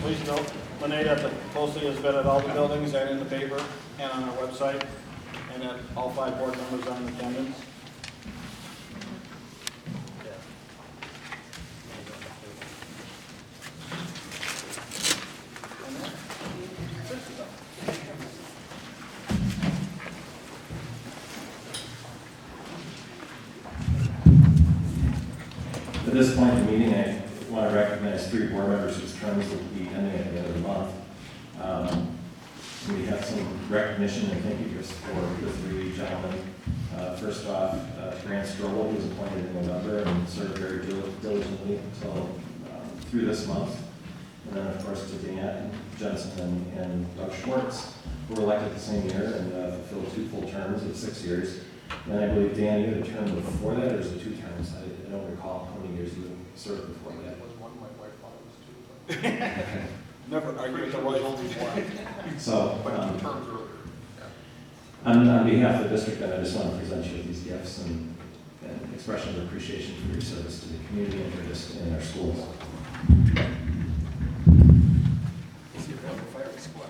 Please note, Renee, that the posting has been at all the buildings and in the paper and on our website, and that all 5 board members are in attendance. At this point in the meeting, I want to recognize 3 board members whose terms will be ending at the end of the month. We have some recognition and thank you for the 3 gentlemen. First off, Grant Strobel, who was appointed in November and served very diligently until through this month. And then, of course, to Dan Jensen and Doug Schwartz, who were elected the same year and fulfilled 2 full terms of 6 years. And I believe, Dan, you had a term before that, or was it 2 terms? I don't recall how many years you served before that. It was one, my wife thought it was 2. But Never argue with the was wife. only 1. So, But 2 terms earlier. Yeah. on behalf of the district, I just want to present you with these gifts and expression of appreciation for your service to the community and for this in our schools. See if that fire was squat.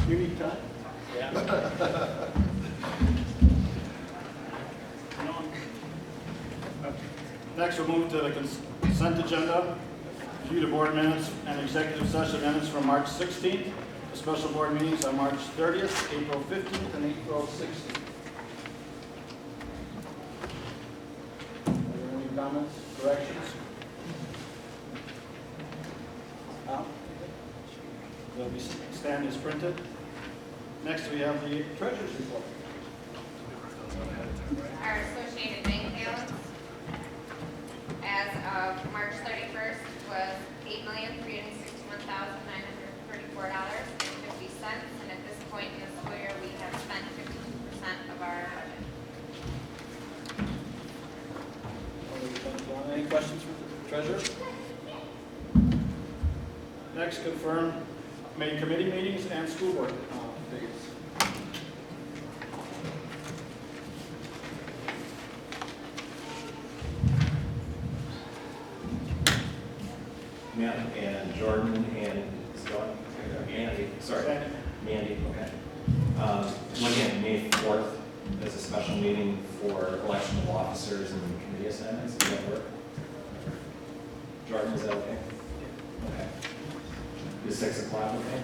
You need time? Yeah. Next, we'll move to the consent agenda. Review the board minutes and executive session minutes from March 16th. The special board meetings on March 30th, April 15th, and April 16th. Are there any comments, corrections? No? They'll be stand as printed. Next, we have the treasurer's report. Our associated bank balance as of March 31st was $8,361,934.50, and at this point in the school year, we have spent 52% of our budget. Any questions for the treasurer? Next, confirm May committee meetings and school board dates. Yeah, and Jordan and Mandy, sorry, Mandy, okay. Looking at May 4th as a special meeting for election of officers and committee assignments, does that work? Jordan, is that okay? Okay. Is 6 o'clock okay?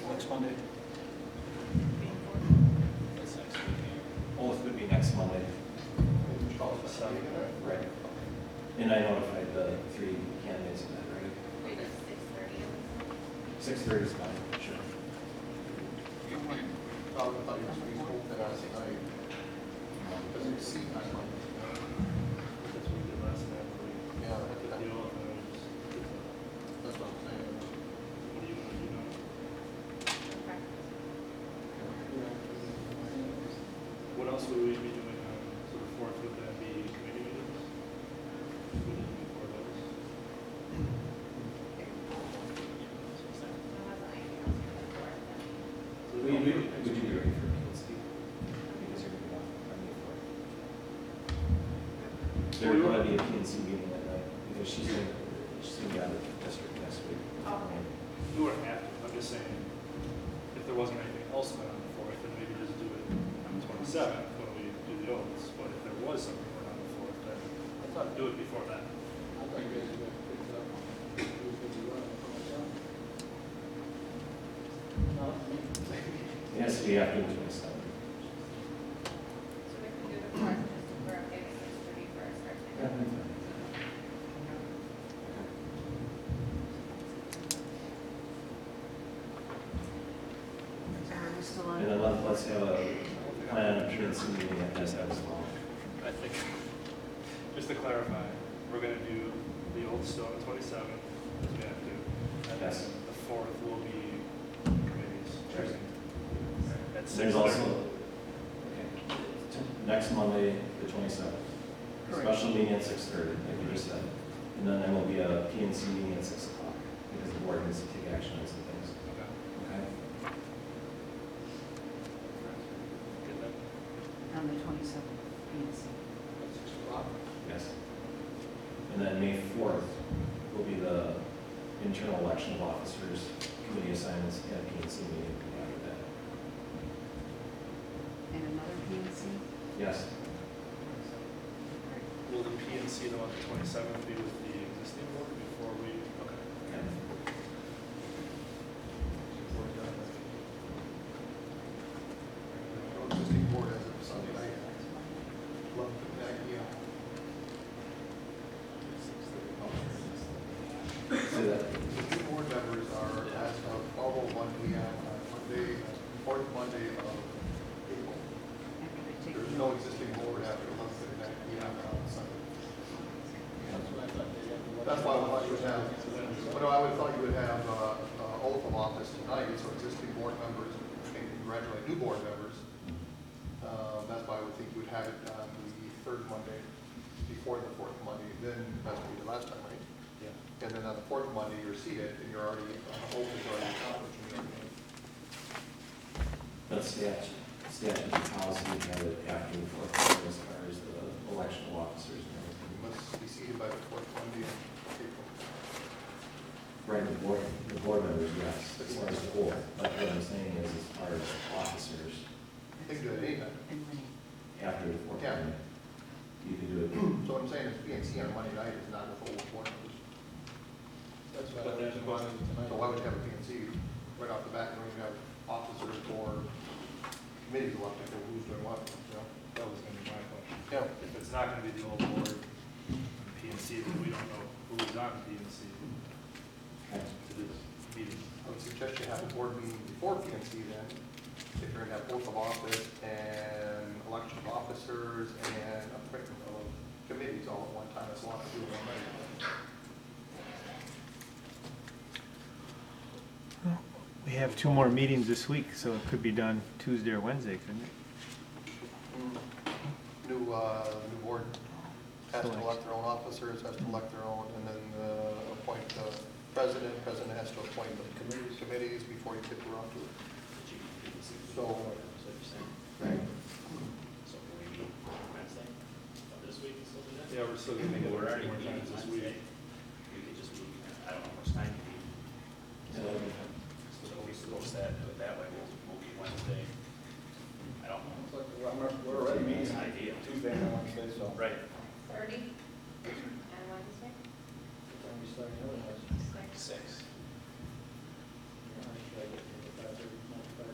Next Monday. Well, it would be next Monday. Right. And I notified the 3 candidates of that, right? Maybe 6:30. 6:30 is fine, sure. I thought you were supposed to that last night. Because you see, I like. That's what we did last night. Yeah, The deal, that's what I'm saying. what do you want to do now? Okay. What else would we be doing on sort of 4th? Would that be committee meetings? Would it be before those? Would you be ready for PNC? Because you're going to be off on May 4th. There's going to be a PNC meeting that night because she's going to be out of the district next week. We wouldn't have to. I'm just saying, if there wasn't anything else going on the 4th, then maybe just do it on the 27th when we do the oaths. But if there was something going on the 4th, then I thought do it before that. I thought you guys were going to pick it up. Yes, we have to do it. So we can do the 4th, just if we're okay with 6:30 for our start time. just to clarify, we're gonna do the old still on the 27th, as we have to. And then Yes. the 4th will be committees. Right. At There's 6:30. also, next Monday, the 27th. Special meeting at 6:30, like you just said. And then there will be a PNC meeting at 6 o'clock, because the board needs to take action on some things. Okay. Okay? Get that? On the 27th, PNC. Yes. And then May 4th will be the internal election of officers, committee assignments, and PNC meeting after that. And another PNC? Yes. Will the PNC, though, on the 27th be with the existing board before we, okay. Okay. Existing board as of Sunday night. Love the idea. Say that. The new board members are as of 12:01 p.m. on Monday, fourth Monday of April. After they take There's the no oath. existing board after 11:59 p.m. on Sunday. That's why I thought you would have, well, I would have thought you would have oath of office tonight, so existing board members, and congratulate new board members. That's why I would think you would have it on the third Monday, before the fourth Monday, then that's what we did last time, right? Yeah. And then on the fourth Monday, you're seated, and you're already, oath is already accomplished. That's statute and policy, we have it after the fourth quarter as far as the election of officers and everything. You must be seated by the fourth Monday in April. Right, the board members, yes, as far as the board. But what I'm saying is, as far as officers, I think do it anytime. And Renee. after the fourth Yeah. quarter, you can do it. So what I'm saying is PNC on Monday night is not with old board members. That's But what I then- was wanting tonight. So why would you have a PNC right off the bat, when you have officers or committees elected, or who's doing what, you know? That was gonna be my question. Yeah. If it's not gonna be the old board, PNC, then we don't know who's on PNC to this meeting. I would suggest you have a board meeting before PNC then, if you're gonna have oath of office and election of officers and appointment of committees all at one time, that's a lot to do in one night. We have two more meetings this week, so it could be done Tuesday or Wednesday, couldn't it? New board has to elect their own officers, has to elect their own, and then appoint the president has to appoint the committees before you get around to it. So, Right. So can we meet Wednesday of this week and still do that? Yeah, we're still gonna make it We're work already more meeting times this Wednesday. week. We could just meet, I don't know how much time you need. So, So we could post that, do it that way, we'll meet Wednesday. I don't know. We're already It's an idea. Tuesday and Wednesday, so. Right. 30 on Wednesday? We start the other ones. 6.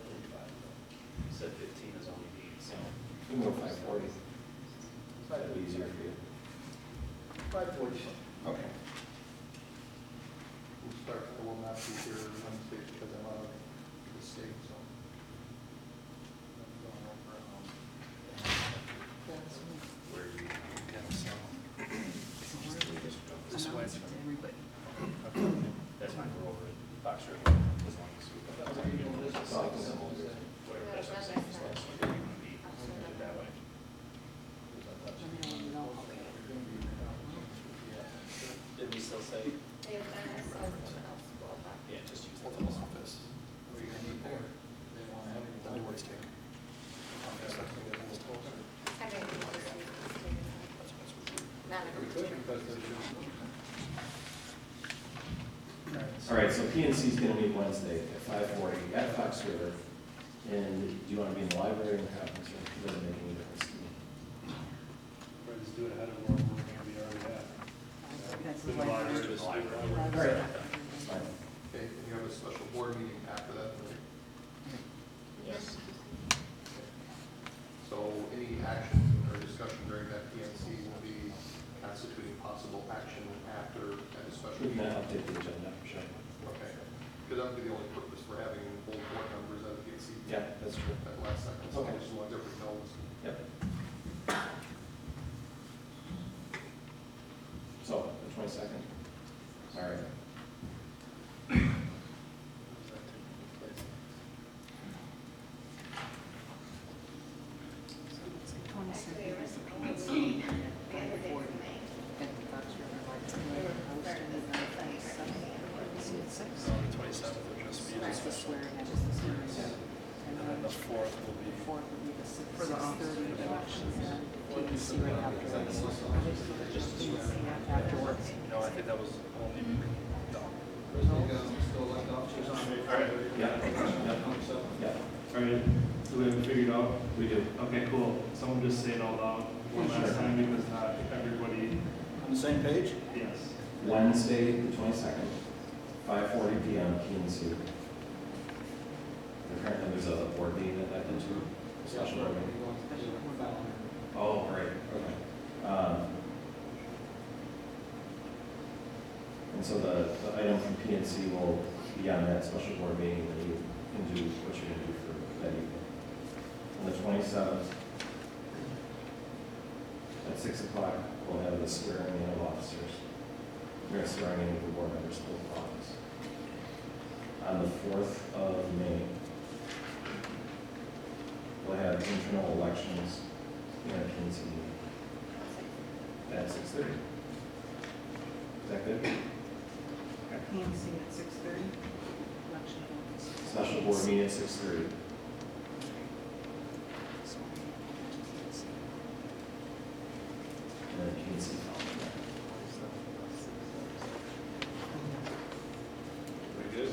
You said 15 is only need, so. we can go 5:40. That'd be easier for you. 5:40. Okay. we'll start, I will not be here Wednesday because I'm out of the state, so. Where do you? This way. Announce it to everybody. That's fine, we're over it. Box room, as long as we. Whatever, that's what I'm saying. As long as we do it that way. Let me know. Okay. Did we still say? They've done this, so someone else will have. Yeah, just use Oath the of office. What are you gonna need there? The new one's taken. I think we'll just leave it. Not a- All right, so PNC is gonna meet Wednesday at 5:40 at Fox River. And do you wanna be in the library or in the conference room? It doesn't make any difference to me. Or just do it ahead of where we're gonna be already at. That's In the the library, library. just leave it. Library. It's fine. Okay, and you have a special board meeting after that, right? Yes. So any action or discussion during that PNC will be constituting possible action after at a special We can meeting. update the agenda, for sure. Okay, because that would be the only purpose for having full board members at the PNC. Yeah, that's true. At last second, so Okay. I just want everybody knows. Yep. So, the 22nd? All right. Twenty-second is the PNC. At the Fox River Library. Hosting the 27th. See at 6. So the 27th will just be That's the swearing, that is the swearing. and then the 4th will be. The 4th will be the 6:30 elections. PNC right afterwards. Just PNC afterwards. No, I think that was only, no. All right. Yeah. Yeah. All right, so we haven't figured out? We do. Okay, cool. Someone just say it out loud one last time because not everybody, On the same page? yes. Wednesday, the 22nd, 5:40 PM, PNC. Apparently there's a board meeting that I've been to, a special board meeting. Oh, right, okay. And so the item from PNC will be on that special board meeting, and you can do what you're gonna do for that evening. On the 27th, at 6 o'clock, we'll have the swearing in of officers. We're going to swear in of the board members of the office. On the 4th of May, we'll have internal elections in our PNC meeting at 6:30. Is that good? PNC at 6:30. Election votes. Special board meeting at 6:30. And then PNC following that. Very good.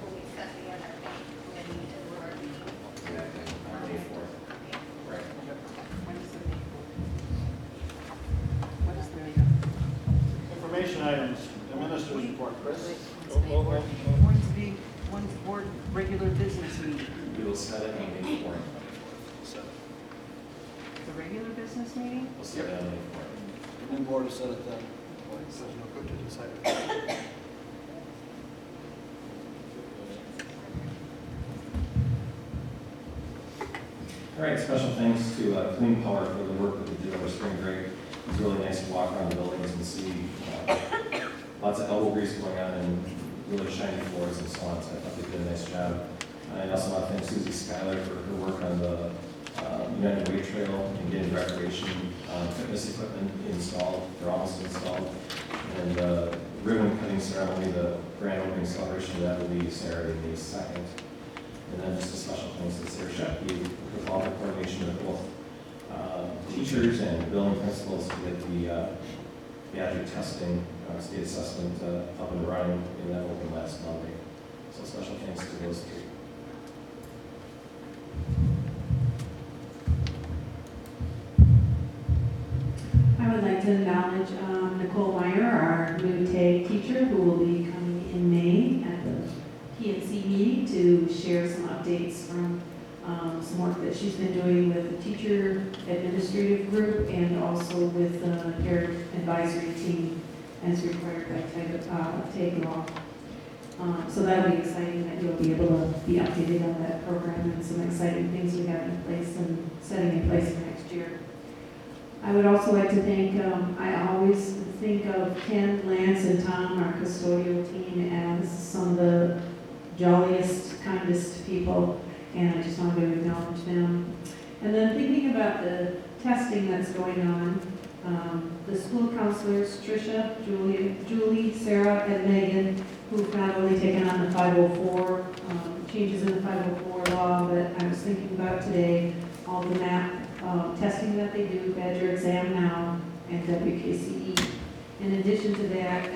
Will we set the other bank committee and board meeting? Exactly. On May 4th. Right. When is the May 4th? What is the May 4th? Information items, the minister's report, Chris. When's the board regular business meeting? We will set it on May 4th. The regular business meeting? We'll set it on May 4th. And board has said it then. There's no good to decide. All right, special thanks to Clean Power for the work that they did over spring break. It was really nice to walk around the buildings and see lots of elbow grease going on and really shiny floors and so on, so I thought they did a nice job. I also want to thank Susie Schuyler for her work on the United Way Trail and getting recreation fitness equipment installed, they're almost installed. And the ribbon cutting ceremony, the grand opening celebration, that will be Saturday, May 2nd. And then just a special thanks to Sarah Shepke with all the coordination of both teachers and building principals to get the adjunct testing, state assessment up and running in that open last Monday. So special thanks to those three. I would like to acknowledge Nicole Meyer, our new TAG teacher, who will be coming in May at the PNC meeting to share some updates from some work that she's been doing with the teacher administrative group and also with the care advisory team as required by TAG law. So that'll be exciting that you'll be able to be updated on that program and some exciting things we have in place and setting in place for next year. I would also like to thank, I always think of Ken, Lance, and Tom, our custodial team, as some of the jolliest, kindest people, and I just wanted to acknowledge them. And then thinking about the testing that's going on, the school counselors, Tricia, Julie, Sarah, and Megan, who've not only taken on the 504, changes in the 504 law, but I was thinking about today, all the MAP testing that they do, Badger Exam Now, and WKCE. In addition to that,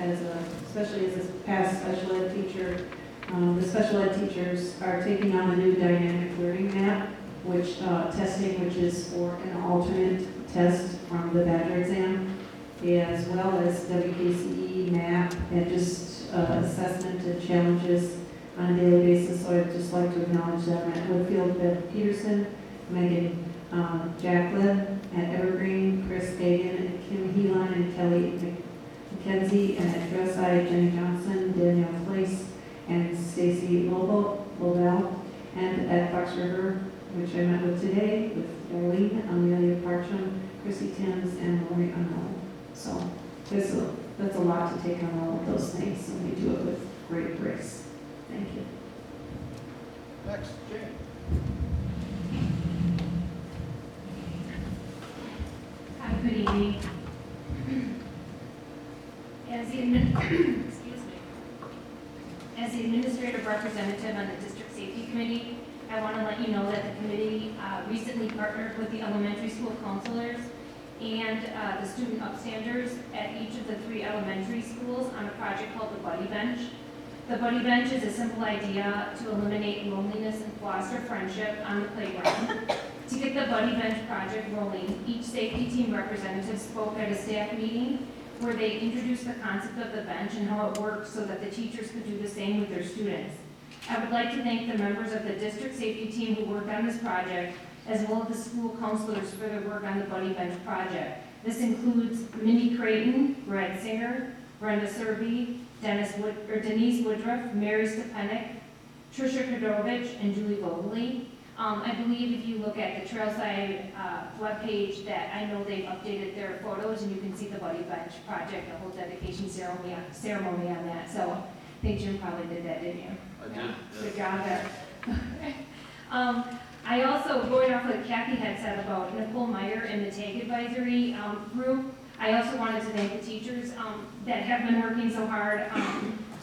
especially as a past special ed teacher, the special ed teachers are taking on the new dynamic learning map, which is for an alternate test from the Badger exam, as well as WKCE map and just assessment and challenges on a daily basis. So I'd just like to acknowledge them at Woodfield, Beth Peterson, Megan Jacqueline at Evergreen, Chris Gagan, and Kim Heelan, and Kelly McKenzie, and at Dressai, Jenny Johnson, Danielle Place, and Stacy Lobel, and at Fox River, which I met with today with Darlene, Amelia Parcham, Chrissy Timms, and Lori Unknown. So that's a lot to take on all of those things, and we do it with great grace. Thank you. Next, Jane. Hi, good evening. As the administrative representative on the District Safety Committee, I want to let you know that the committee recently partnered with the elementary school counselors and the student upstanders at each of the 3 elementary schools on a project called the Buddy Bench. The Buddy Bench is a simple idea to eliminate loneliness and foster friendship on the playground. To get the Buddy Bench project rolling, each safety team representative spoke at a staff meeting where they introduced the concept of the bench and how it works so that the teachers could do the same with their students. I would like to thank the members of the district safety team who worked on this project, as well as the school counselors for their work on the Buddy Bench project. This includes Mindy Creighton, Brad Singer, Brenda Serby, Denise Woodruff, Mary Stepanek, Trisha Kudovich, and Julie Vogley. I believe if you look at the Trailside webpage that I know they've updated their photos and you can see the Buddy Bench project, the whole dedication ceremony on that. So I think Jim probably did that, didn't you? I did. Good job there. I also, going off what Kathy had said about Nicole Meyer and the TAG advisory group, I also wanted to thank the teachers that have been working so hard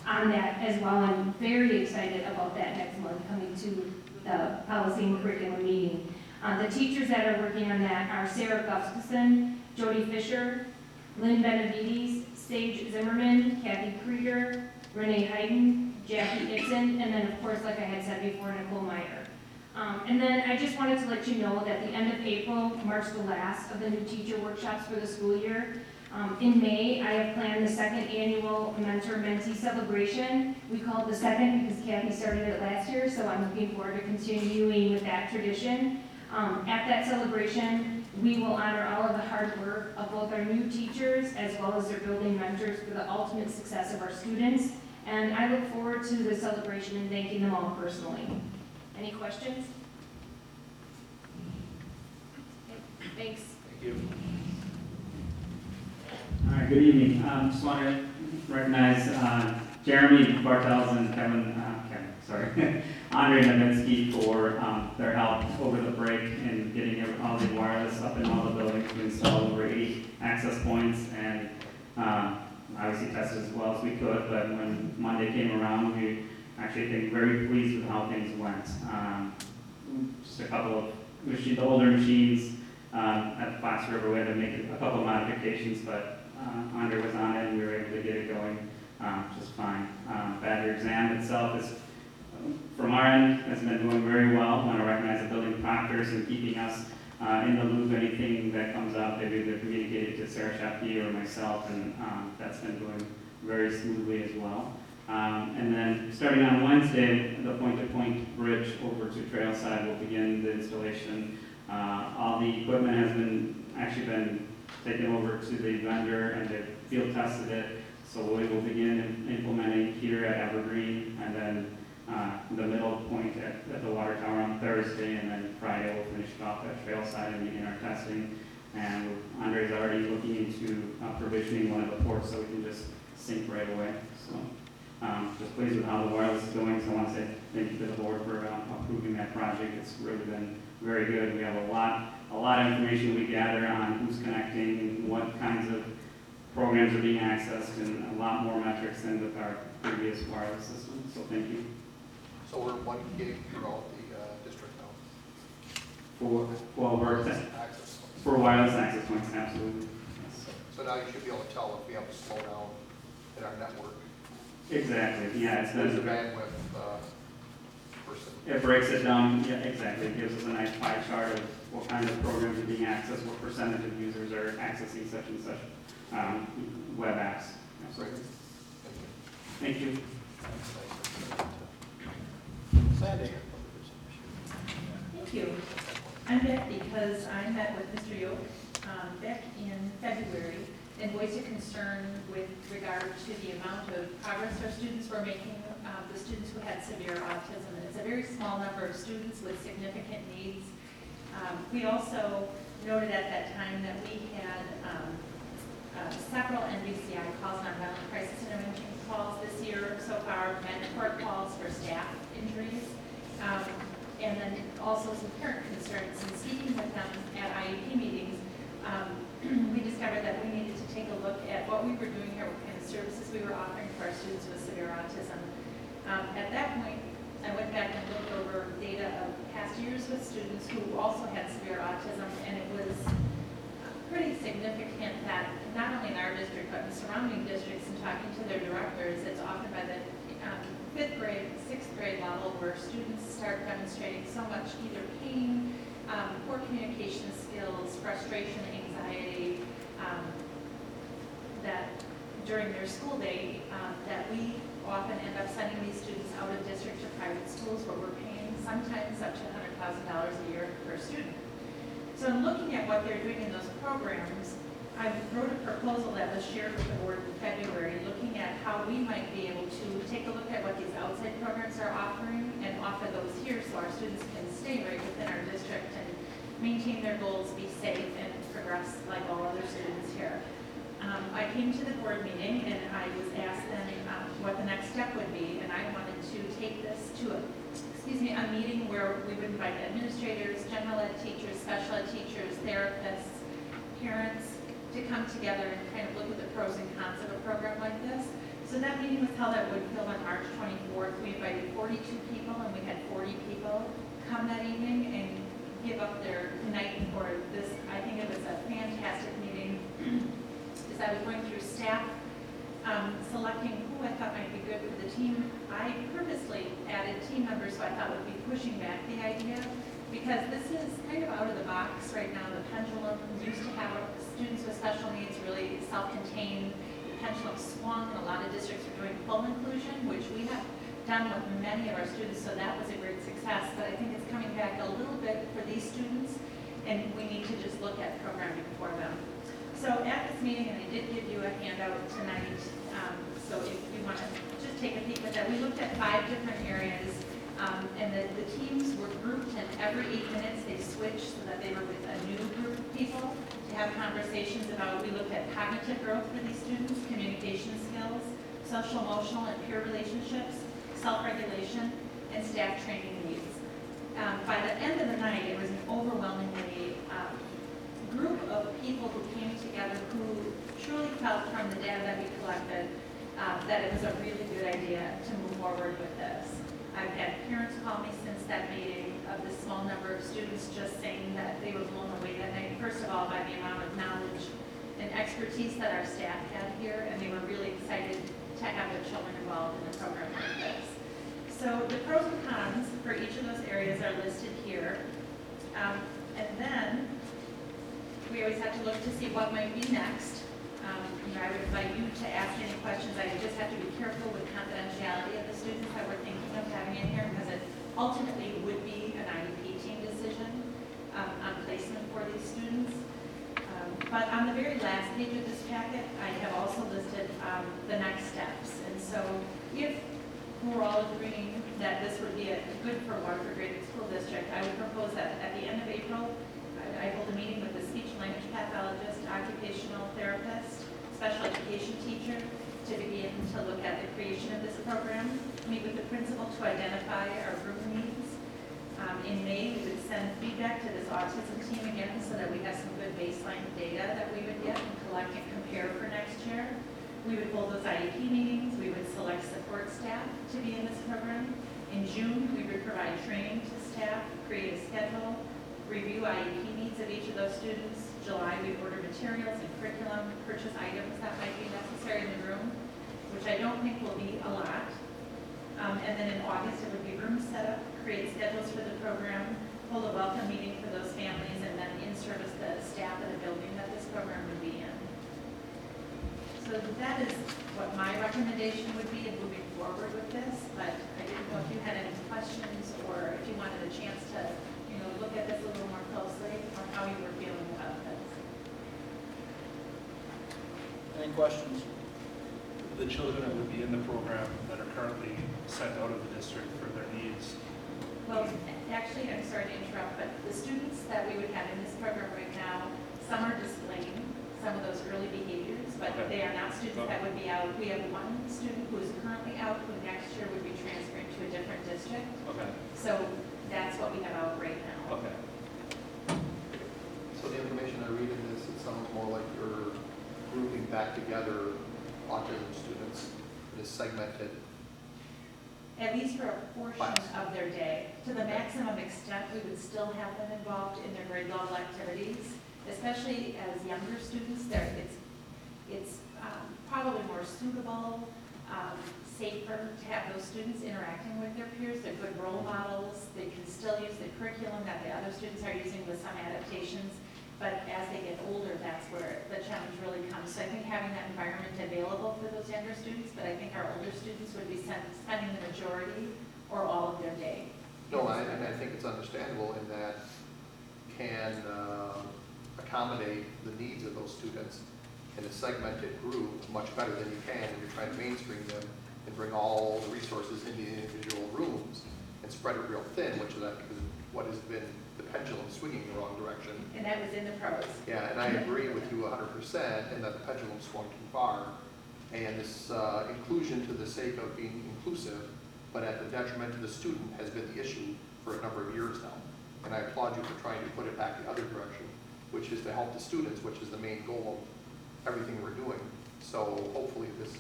on that as well. I'm very excited about that next month coming to the policy and curriculum meeting. The teachers that are working on that are Sarah Gustafson, Jody Fisher, Lynn Benavides, Sage Zimmerman, Kathy Krieger, Renee Hayden, Jackie Ibsen, and then of course, like I had said before, Nicole Meyer. And then I just wanted to let you know that the end of April marks the last of the new teacher workshops for the school year. In May, I have planned the 2nd annual mentor-mentee celebration. We call it the 2nd because Kathy started it last year, so I'm looking forward to continuing with that tradition. At that celebration, we will honor all of the hard work of both our new teachers as well as their building mentors for the ultimate success of our students. And I look forward to the celebration and thanking them all personally. Any questions? Okay, thanks. Thank you. All right, good evening. Just want to recognize Jeremy Bartels and Andre Nowitzki for their help over the break in getting all the wireless up in all the buildings. We installed over 80 access points and obviously tested as well as we could, but when Monday came around, we actually think very pleased with how things went. Just a couple of the older machines at Fox River, we had to make a couple of modifications, but Andre was on it and we were able to get it going just fine. Badger exam itself is, from our end, has been going very well. I want to recognize the building proctors and keeping us in the loop. Anything that comes up, they've either communicated to Sarah Shapke or myself, and that's been going very smoothly as well. And then starting on Wednesday, the point-to-point bridge over to Trailside will begin the installation. All the equipment has been taken over to the vendor and they've field tested it. So we will begin implementing here at Evergreen and then the middle point at the water tower on Thursday, and then Friday we'll finish it off at Trailside and begin our testing. And Andre's already looking into provisioning one of the ports so we can just sync right away. So just pleased with how the wireless is going. So I want to say thank you to the board for approving that project. It's really been very good. We have a lot of information we gather on who's connecting, what kinds of programs are being accessed, and a lot more metrics than with our previous wireless system. So thank you. So we're 1 gig throughout the district now? Access. For wireless access points, absolutely. Yes. So now you should be able to tell if we have a slowdown in our network. Exactly, yeah. There's a bandwidth person. It breaks it down, yeah, exactly. It gives us a nice pie chart of what kind of programs are being accessed, what percentage of users are accessing such and such web apps. Absolutely. Thank you. Sandy. Thank you. I'm back because I met with Mr. Yoke back in February and voiced a concern with regard to the amount of progress our students were making, the students who had severe autism. And it's a very small number of students with significant needs. We also noted at that time that we had several NVCI calls, nonviolent crisis intervention calls this year so far, med-court calls for staff injuries, and then also some parent concerns. And speaking with them at IEP meetings, we discovered that we needed to take a look at what we were doing here, what kind of services we were offering to our students with severe autism. At that point, I went back and looked over data of past years with students who also had severe autism, and it was pretty significant that not only in our district, but in surrounding districts, and talking to their directors, it's often by the 5th grade, 6th grade level where students start demonstrating so much either pain, poor communication skills, frustration, anxiety, that during their school day, that we often end up sending these students out of district to private schools where we're paying sometimes up to $100,000 a year per student. So in looking at what they're doing in those programs, I wrote a proposal that was shared with the board in February, looking at how we might be able to take a look at what these outside programs are offering and offer those here so our students can stay right within our district and maintain their goals, be safe, and progress like all other students here. I came to the board meeting and I was asked then what the next step would be, and I wanted to take this to a meeting where we would invite administrators, general ed teachers, special ed teachers, therapists, parents, to come together and kind of look at the pros and cons of a program like this. So that meeting was held at Woodfield on March 24th. We invited 42 people and we had 40 people come that evening and give up their night for this. I think it was a fantastic meeting. As I was going through staff, selecting who I thought might be good for the team, I purposely added team members who I thought would be pushing back the idea, because this is kind of out of the box right now. The pendulum used to have students with special needs really self-contained. The pendulum swung. A lot of districts are doing full inclusion, which we have done with many of our students, so that was a great success. But I think it's coming back a little bit for these students, and we need to just look at programming for them. So at this meeting, and I did give you a handout tonight, so if you want to just take a peek at that, we looked at 5 different areas, and the teams were grouped, and every 8 minutes they switched so that they were with a new group of people to have conversations about. We looked at cognitive growth for these students, communication skills, social, emotional, and peer relationships, self-regulation, and staff training needs. By the end of the night, it was an overwhelmingly group of people who came together who truly felt from the data that we collected that it was a really good idea to move forward with this. I've had parents call me since that meeting of the small number of students just saying that they were blown away that night, first of all, by the amount of knowledge and expertise that our staff had here, and they were really excited to have their children involved in a program like this. So the pros and cons for each of those areas are listed here. And then we always have to look to see what might be next. I would invite you to ask any questions. I just have to be careful with confidentiality of the students that we're thinking of having in here, because it ultimately would be an IEP team decision on placement for these students. But on the very last page of this packet, I have also listed the next steps. And so if we're all agreeing that this would be a good for Waterford Graded School District, I would propose that at the end of April, I hold a meeting with the speech and language pathologist, occupational therapist, special education teacher to begin to look at the creation of this program, meet with the principal to identify our group needs. In May, we would send feedback to this autism team again so that we have some good baseline data that we would get and collect and compare for next year. We would hold those IEP meetings. We would select support staff to be in this program. In June, we would provide training to staff, create a schedule, review IEP needs of each of those students. July, we order materials and curriculum, purchase items that might be necessary in the room, which I don't think will be a lot. And then in August, it would be room setup, create schedules for the program, hold a welcome meeting for those families, and then in-service the staff of the building that this program would be in. So that is what my recommendation would be in moving forward with this, but I didn't know if you had any questions or if you wanted a chance to look at this a little more closely, or how you were feeling about this. questions? The children that would be in the program that are currently sent out of the district for their needs. Well, actually, I'm sorry to interrupt, but the students that we would have in this program right now, some are displaying some of those early behaviors, but Okay. they are not students that would be out. We have one student who is currently out, who next year would be transferring to a different district. Okay, So that's what we have out right now. okay. So the information I read in this, it sounds more like you're grouping back together autism students in a segmented. At least for a portion Class. of their day. To the maximum extent, we would still have them involved in their grade level activities, especially as younger students. It's probably more suitable, safer to have those students interacting with their peers. They're good role models. They can still use the curriculum that the other students are using with some adaptations. But as they get older, that's where the challenge really comes. So I think having that environment available for those younger students, but I think our older students would be spending the majority or all of their day. No, and I think it's understandable in that can accommodate the needs of those students in a segmented group much better than you can when you're trying to mainstream them and bring all the resources into the individual rooms and spread it real thin, which is what has been the pendulum swinging in the wrong direction. And that was in the pros. Yeah, and I agree with you 100% in that the pendulum swung too far. And this inclusion to the sake of being inclusive, but at the detriment to the student, has been the issue for a number of years now. And I applaud you for trying to put it back the other direction, which is to help the students, which is the main goal of everything we're doing. So hopefully this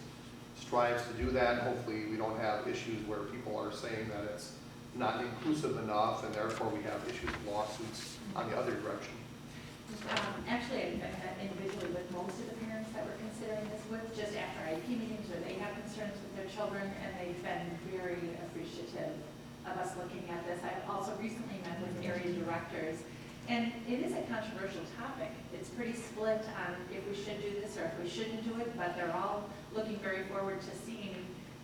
strives to do that. Hopefully we don't have issues where people are saying that it's not inclusive enough, and therefore we have issues with lawsuits on the other direction. Actually, I've met individually with most of the parents that we're considering this with, just after IP meetings where they have concerns with their children, and they've been very appreciative of us looking at this. I've also recently met with area directors, and it is a controversial topic. It's pretty split on if we should do this or if we shouldn't do it, but they're all looking very forward to seeing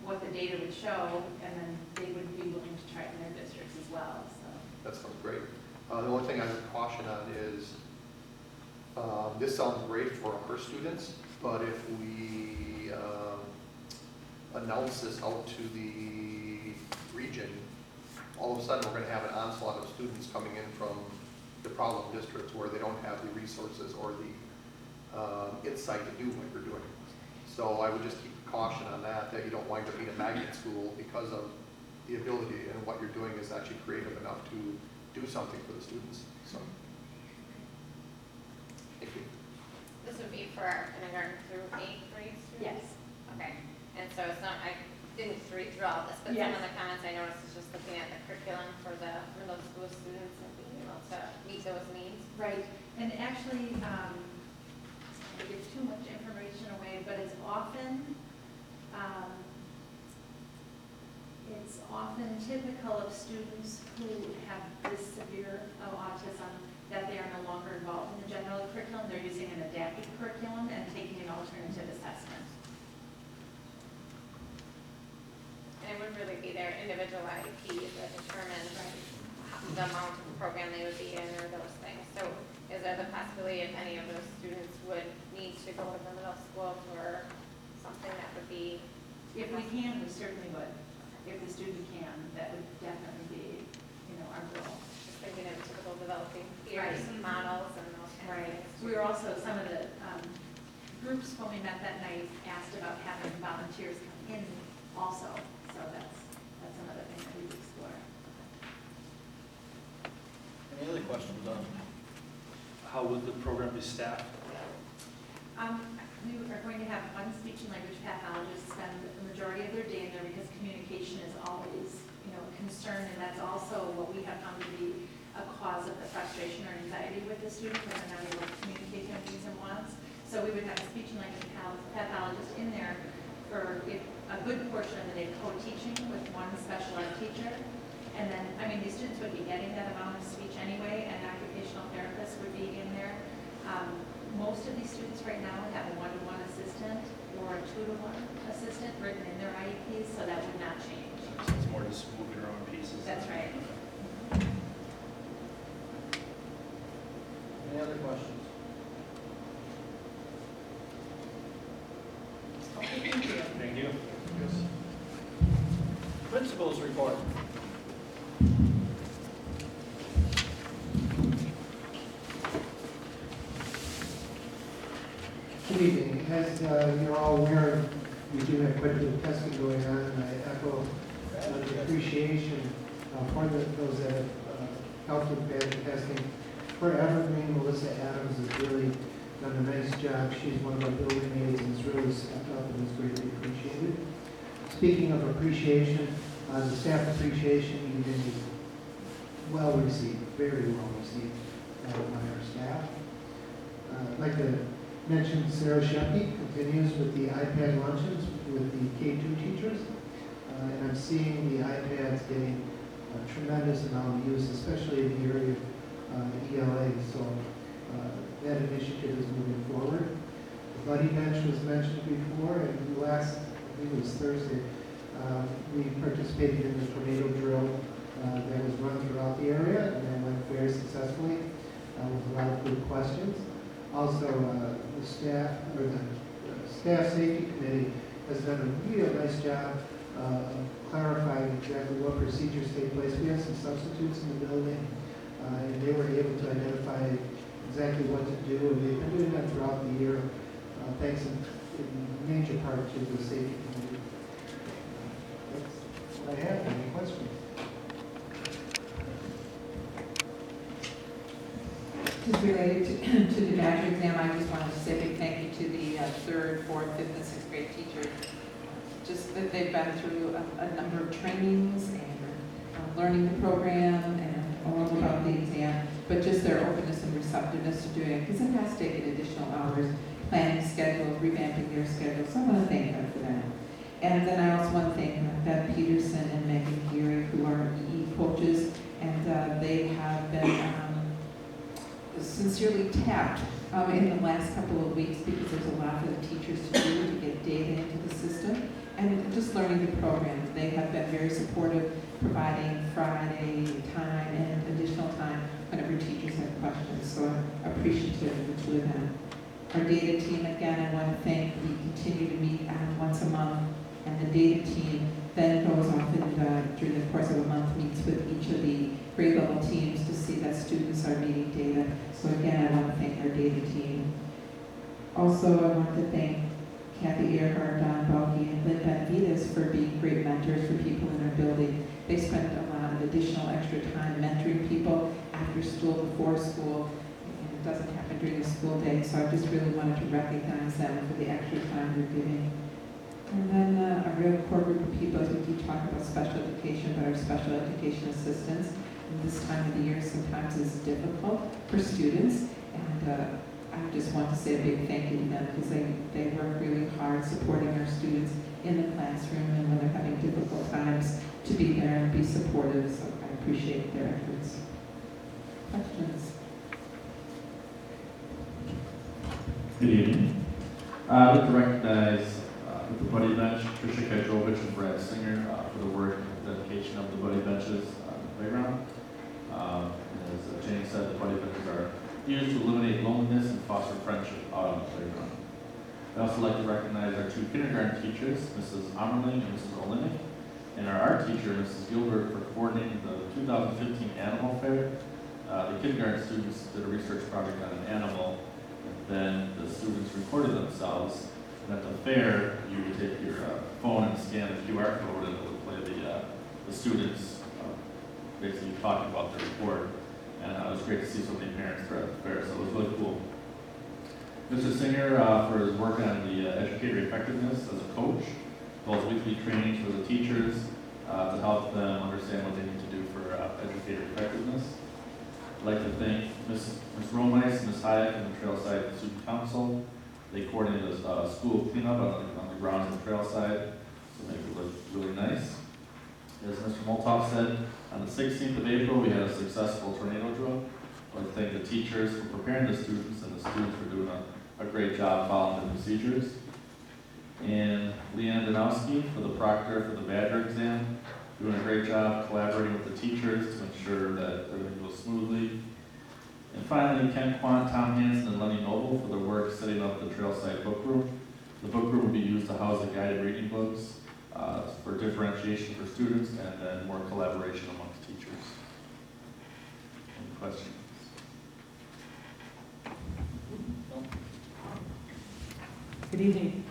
what the data would show, and then they would be willing to try it in their districts as well, so. That sounds great. The only thing I would caution on is, this sounds great for our students, but if we announce this out to the region, all of a sudden we're going to have an onslaught of students coming in from the problem districts where they don't have the resources or the insight to do what you're doing. So I would just keep caution on that you don't wind up being a magnet school because of the ability and what you're doing is actually creative enough to do something for the students. So, thank you. This would be for our kindergarten through 8th grade students? Yes. Okay, and so it's not, I didn't read through all this, but Yes. some of the comments I noticed is just looking at the curriculum for those school students and being able to meet those needs. Right, and actually, I give too much information away, but it's often typical of students who have this severe of autism that they are no longer involved in the general curriculum. They're using an adaptive curriculum and taking an alternative assessment. And it would really be their individual IEPs that determine the amount of program they would be in or those things. So is there the possibility if any of those students would need to go to the middle school for something that would be? If we can, we certainly would. If the student can, that would definitely be, our goal. Just thinking of typical developing peers and models and those kinds of Right. things. We were also, some of the groups when we met that night asked about having volunteers come in also. So that's another thing that we'd explore. Any other questions on? How would the program be staffed? We are going to have one speech and language pathologist spend the majority of their day in there because communication is always, a concern, and that's also what we have found to be a cause of the frustration or anxiety with the students when they're not able to communicate their needs and wants. So we would have a speech and language pathologist in there for a good portion of the day co-teaching with one special ed teacher. And then, these students would be getting that amount of speech anyway, and an occupational therapist would be in there. Most of these students right now have a one-to-one assistant or a two-to-one assistant written in their IEPs, so that would not change. So it's more just moving around pieces. That's right. Any other questions? Thank you. Yes. Principals report. Good evening. As you're all aware, we do have quite a bit of testing going on, and I echo the appreciation for those that have helped with badge testing. For Evergreen, Melissa Adams has really done a nice job. She's one of our building aides and has really stepped up and is greatly appreciated. Speaking of appreciation, the staff appreciation evening is well received, very well received by our staff. I'd like to mention Sarah Sheppy continues with the iPad luncheons with the K-2 teachers. And I'm seeing the iPads getting a tremendous amount of use, especially in the area of ELA. So that initiative is moving forward. The buddy bench was mentioned before, and last, I think it was Thursday, we participated in the tornado drill that was run throughout the area, and that went very successfully with a lot of good questions. Also, the staff, or the staff safety committee has done a real nice job of clarifying exactly what procedures take place. We have some substitutes in the building, and they were able to identify exactly what to do, and they've been doing that throughout the year, thanks in major part to the safety committee. That's what I have. Any questions? Just related to the badge exam, I just wanted to say a big thank you to the 3rd, 4th, 5th, and 6th grade teachers. Just that they've been through a number of trainings and learning the program and all about the exam, but just their openness and receptiveness to doing it, because it has taken additional hours, planning schedules, revamping their schedules. So I want to thank them for that. And then I also want to thank Beth Peterson and Megan Geary, who are EE coaches, and they have been sincerely tapped in the last couple of weeks, because there's a lot for the teachers to do to get data into the system and just learning the program. They have been very supportive, providing Friday time and additional time whenever teachers have questions. So I'm appreciative of the two of them. Our data team, again, I want to thank. We continue to meet once a month, and the data team then goes off and during the course of a month meets with each of the grade level teams to see that students are meeting data. So again, I want to thank our data team. Also, I want to thank Kathy Earhart, Don Balky, and Lynn Benavides for being great mentors for people in our building. They spend a lot of additional extra time mentoring people after school, before school, and it doesn't happen during the school day. So I just really wanted to recognize them for the extra time they're giving. And then a real core group of people, as we keep talking about special education, but our special education assistants. And this time of the year sometimes is difficult for students. And I just want to say a big thank you to them, because they work really hard supporting our students in the classroom, and when they're having difficult times, to be there and be supportive. So I appreciate their efforts. Questions? Good evening. I'd like to recognize with the Buddy Bench, Tricia Kajovich and Brad Singer for the work and dedication of the Buddy Benches on the playground. As Jane said, the Buddy Benches are used to eliminate loneliness and foster friendship out on the playground. I'd also like to recognize our 2 kindergarten teachers, Mrs. Ammerling and Mrs. Olenek, and our art teacher, Mrs. Gilbert, for coordinating the 2015 Animal Fair. The kindergarten students did a research project on an animal, and then the students recorded themselves. And at the fair, you would take your phone and scan the QR code, and it would play the students basically talking about their report. And it was great to see so many parents throughout the fair, so it was really cool. Mr. Singer, for his work on the educator effectiveness as a coach, as well as weekly trainings for the teachers to help them understand what they need to do for educator effectiveness. I'd like to thank Ms. Romice, Ms. Hayek, and the Trailside Student Council. They coordinated a school cleanup on the grounds of the Trailside, so make it look really nice. As Mr. Moltoff said, on the 16th of April, we had a successful tornado drill. I'd like to thank the teachers for preparing the students, and the students for doing a great job following the procedures. And Leanne Danowski for the proctor for the Badger exam, doing a great job collaborating with the teachers to ensure that everything goes smoothly. And finally, Ken Kwan, Tom Hansen, and Lenny Noble for their work setting up the Trailside Book Room. The book room will be used to house the guided reading books for differentiation for students and then more collaboration amongst teachers. Any questions? Good evening.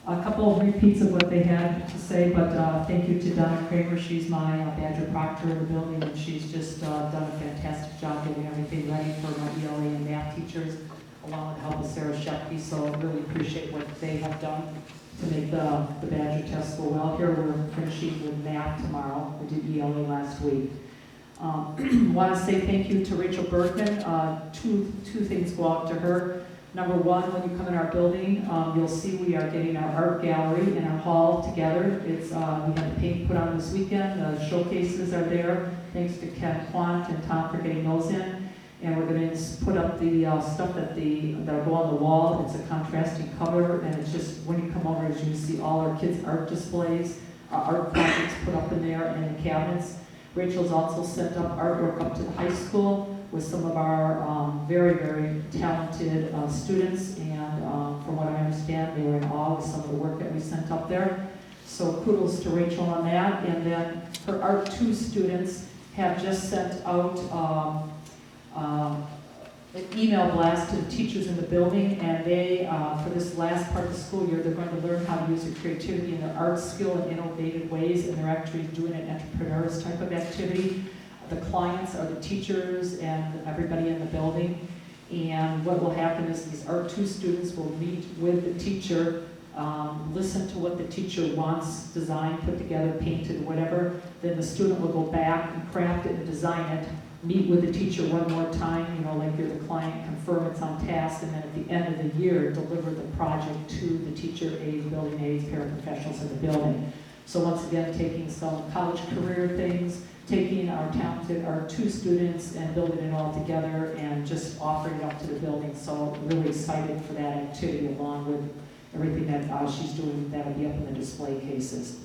A couple of repeats of what they had to say, but thank you to Donna Kramer. She's my Badger Proctor in the building, and she's just done a fantastic job getting everything ready for my ELA and math teachers, along with the help of Sarah Shepke. So I really appreciate what they have done to make the Badger test go well. Here we're finishing with math tomorrow. We did ELA last week. Want to say thank you to Rachel Bergman. Two things go out to her. Number one, when you come in our building, you'll see we are getting our art gallery in our hall together. It's we had the paint put on this weekend. The showcases are there. Thanks to Ken Quant and Tom for getting those in. And we're going to put up the stuff that go on the wall. It's a contrasting cover, and it's just when you come over, as you can see all our kids' art displays, art projects put up in there and in cabinets. Rachel's also sent up artwork up to the high school with some of our very, very talented students, and from what I understand, they were in awe with some of the work that we sent up there. So kudos to Rachel on that. And then her Art 2 students have just sent out an email blast to the teachers in the building, and they, for this last part of the school year, they're going to learn how to use their creativity and their art skill in innovative ways, and they're actually doing an entrepreneurs type of activity. The clients are the teachers and everybody in the building. And what will happen is these Art 2 students will meet with the teacher, listen to what the teacher wants, designed, put together, painted, whatever. Then the student will go back and craft it and design it, meet with the teacher one more time, like you're the client, confirm it's on task, and then at the end of the year, deliver the project to the teacher aides, building aides, paraprofessionals in the building. So once again, taking some college career things, taking our talented Art 2 students and building it all together and just offering it up to the building. So really excited for that activity, along with everything that she's doing that'll be up in the display cases.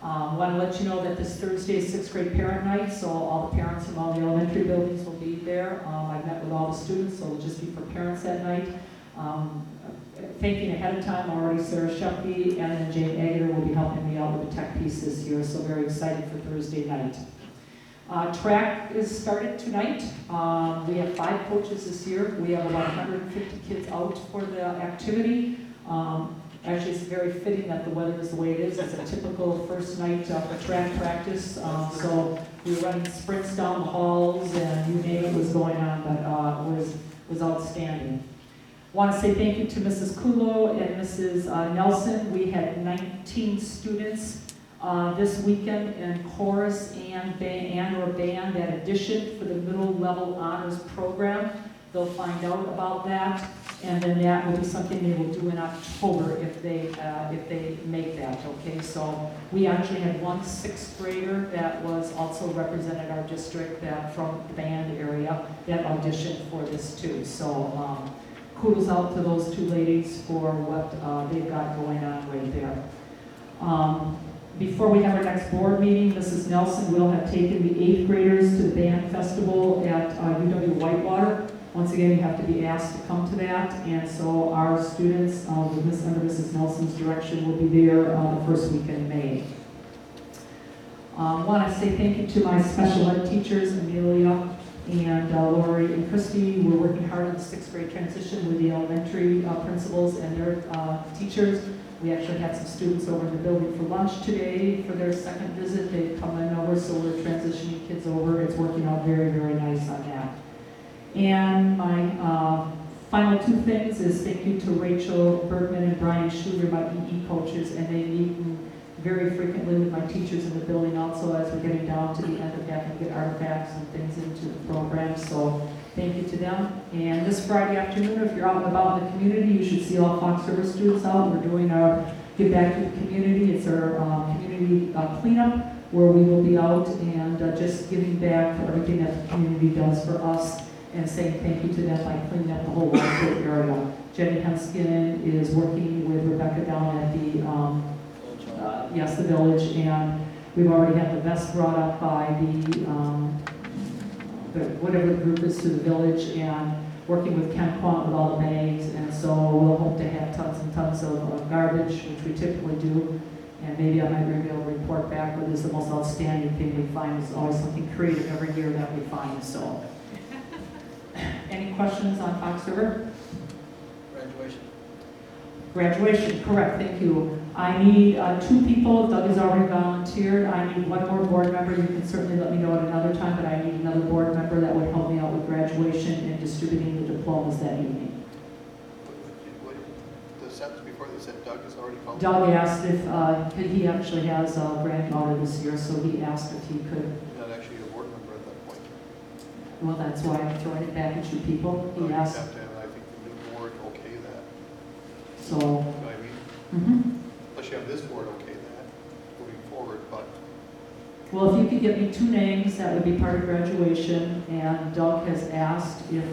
Want to let you know that this Thursday is 6th grade parent night, so all the parents from all the elementary buildings will be there. I've met with all the students, so it'll just be for parents that night. Thinking ahead of time already, Sarah Shepke and then Jane Agutter will be helping me out with the tech piece this year, so very excited for Thursday night. Track is started tonight. We have 5 coaches this year. We have about 150 kids out for the activity. Actually, it's very fitting that the weather is the way it is. It's a typical first night for track practice. So we were running sprints down the halls, and you name it was going on, but it was outstanding. Want to say thank you to Mrs. Kulo and Mrs. Nelson. We had 19 students this weekend in chorus and band that auditioned for the middle level honors program. They'll find out about that, and then that will be something they will do in October if they make that. Okay, so we actually had one 6th grader that was also represented our district from the band area that auditioned for this too. So. Kudos out to those 2 ladies for what they've got going on right there. Before we have our next board meeting, Mrs. Nelson will have taken the 8th graders to the band festival at UW Whitewater. Once again, you have to be asked to come to that, and so our students, under Mrs. Nelson's direction, will be there the first week in May. Want to say thank you to my special ed teachers, Amelia and Lori and Christy. We're working hard on the 6th grade transition with the elementary principals and their teachers. We actually had some students over in the building for lunch today for their second visit. They've come in over, so we're transitioning kids over. It's working out very, very nice on that. And my final 2 things is thank you to Rachel Bergman and Brian Schuler, my EE coaches, and they meet very frequently with my teachers in the building also as we're getting down to the end of having to get artifacts and things into the program. So thank you to them. And this Friday afternoon, if you're out and about in the community, you should see all Fox River students out. We're doing our Give Back to the Community. It's our community cleanup where we will be out and just giving back for everything that the community does for us and saying thank you to them by cleaning up the whole Waterford area. Jenny Henskin is working with Rebecca down at the the village, and we've already had the vest brought up by the whatever the group is to the village, and working with Ken Quant with all the bags, and so we'll hope to have tons and tons of garbage, which we typically do. And maybe I might be able to report back what is the most outstanding thing we find. There's always something creative every year that we find, so. Any questions on Fox River? Graduation. Graduation, correct, thank you. I need 2 people. Doug has already volunteered. I need 1 more board member. You can certainly let me know at another time, but I need another board member that would help me out with graduation and distributing the diplomas that evening. The sentence before they said Doug has already called. Doug asked if, he actually has a granddaughter this year, so he asked if he could. Not actually a board member at that point. Well, that's why I'm throwing it back at you people. He You asked, have to have, I think, the new board okay that. so. You know what I mean? Mhm. Unless you have this board okay that, moving forward, but Well, if you could give me 2 names, that would be part of graduation, and Doug has asked if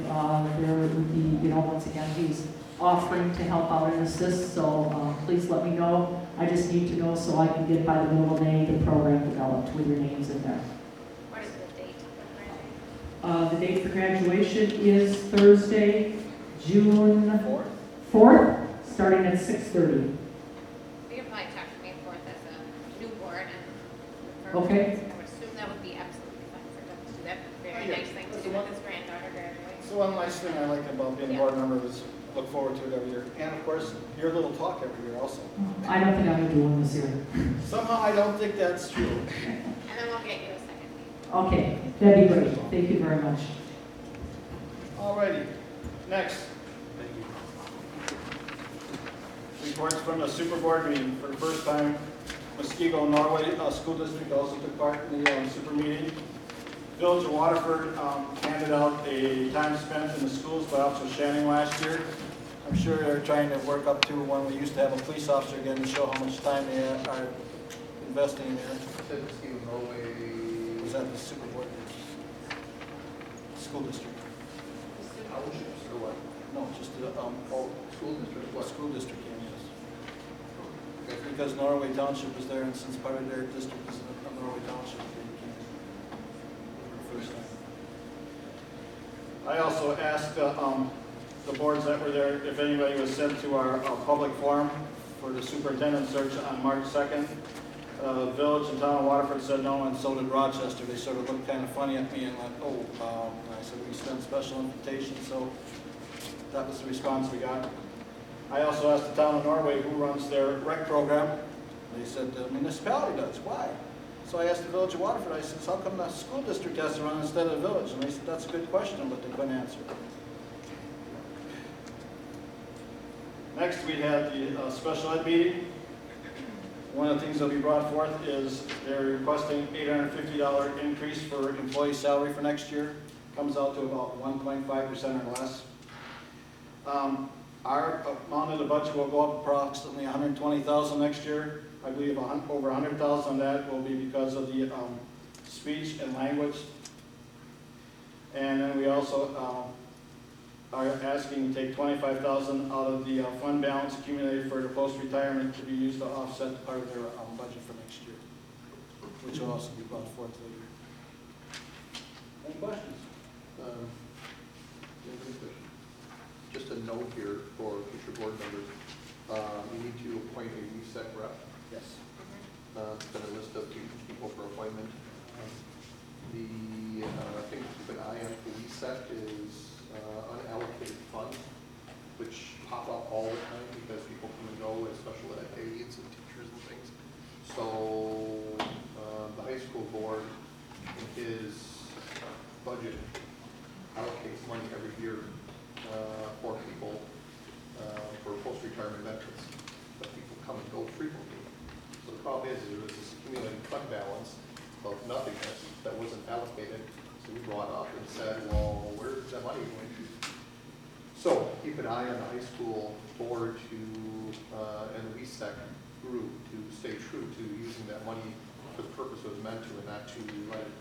there would be, once again, he's offering to help out and assist, so please let me know. I just need to know so I can get by the middle of May the program developed with your names in there. What is the date of graduation? The date for graduation is Thursday, June 4th, starting at 6:30. We can probably talk to May 4th as a new board and. Okay. I would assume that would be absolutely fine for Doug to do that. Very Yeah. nice thing to do with his granddaughter graduating. So one nice thing I like about being a board member is look forward to it every year. And of course, your little talk every year also. I don't think I'm going to do one this year. Somehow I don't think that's true. And then we'll get you a second name. Okay, that'd be great. Thank you very much. Alrighty, next. Reports from the super board meeting. For the first time, Muskego Norway School District also took part in the super meeting. Village of Waterford handed out a time spent in the schools by Officer Shanning last year. I'm sure they're trying to work up to when we used to have a police officer again to show how much time they are investing in there. said Muskego Norway. Was that the super board meeting? School district? Townships or what? No, just the, School district, what? school district, yes. Because Norway Township was there, and since part of their district is Norway Township, they became the first time. I also asked the boards that were there if anybody was sent to our public forum for the superintendent search on March 2nd. The village and town of Waterford said no, and so did Rochester. They sort of looked kind of funny at me and went, oh, and I said, we sent special invitation, so that was the response we got. I also asked the town of Norway who runs their rec program. They said the municipality does. Why? So I asked the village of Waterford, I said, how come the school district has to run instead of the village? And they said, that's a good question, but they couldn't answer. Next, we had the special ed meeting. One of the things that'll be brought forth is they're requesting $850 increase for employee salary for next year. Comes out to about 1.5% or less. Our amount of the budget will go up approximately $120,000 next year. I believe over $100,000 of that will be because of the speech and language. And then we also are asking to take $25,000 out of the fund balance accumulated for the post-retirement to be used to offset part of their budget for next year, which will also be brought forth later. Any questions? Just a note here for future board members. You need to appoint a WSEC rep. Yes. It's been a list of people for appointment. The thing to keep an eye on for WSEC is unallocated funds, which pop up all the time because people come and go as special ed aides and teachers and things. So the high school board, in his budget, allocates money every year for people for post-retirement benefits. But people come and go frequently. So the problem is there was this accumulating fund balance of nothingness that wasn't allocated. So we brought up and said, well, where's that money going to? So keep an eye on the high school board to and the WSEC group to stay true to using that money for the purpose it was meant to, and not to let it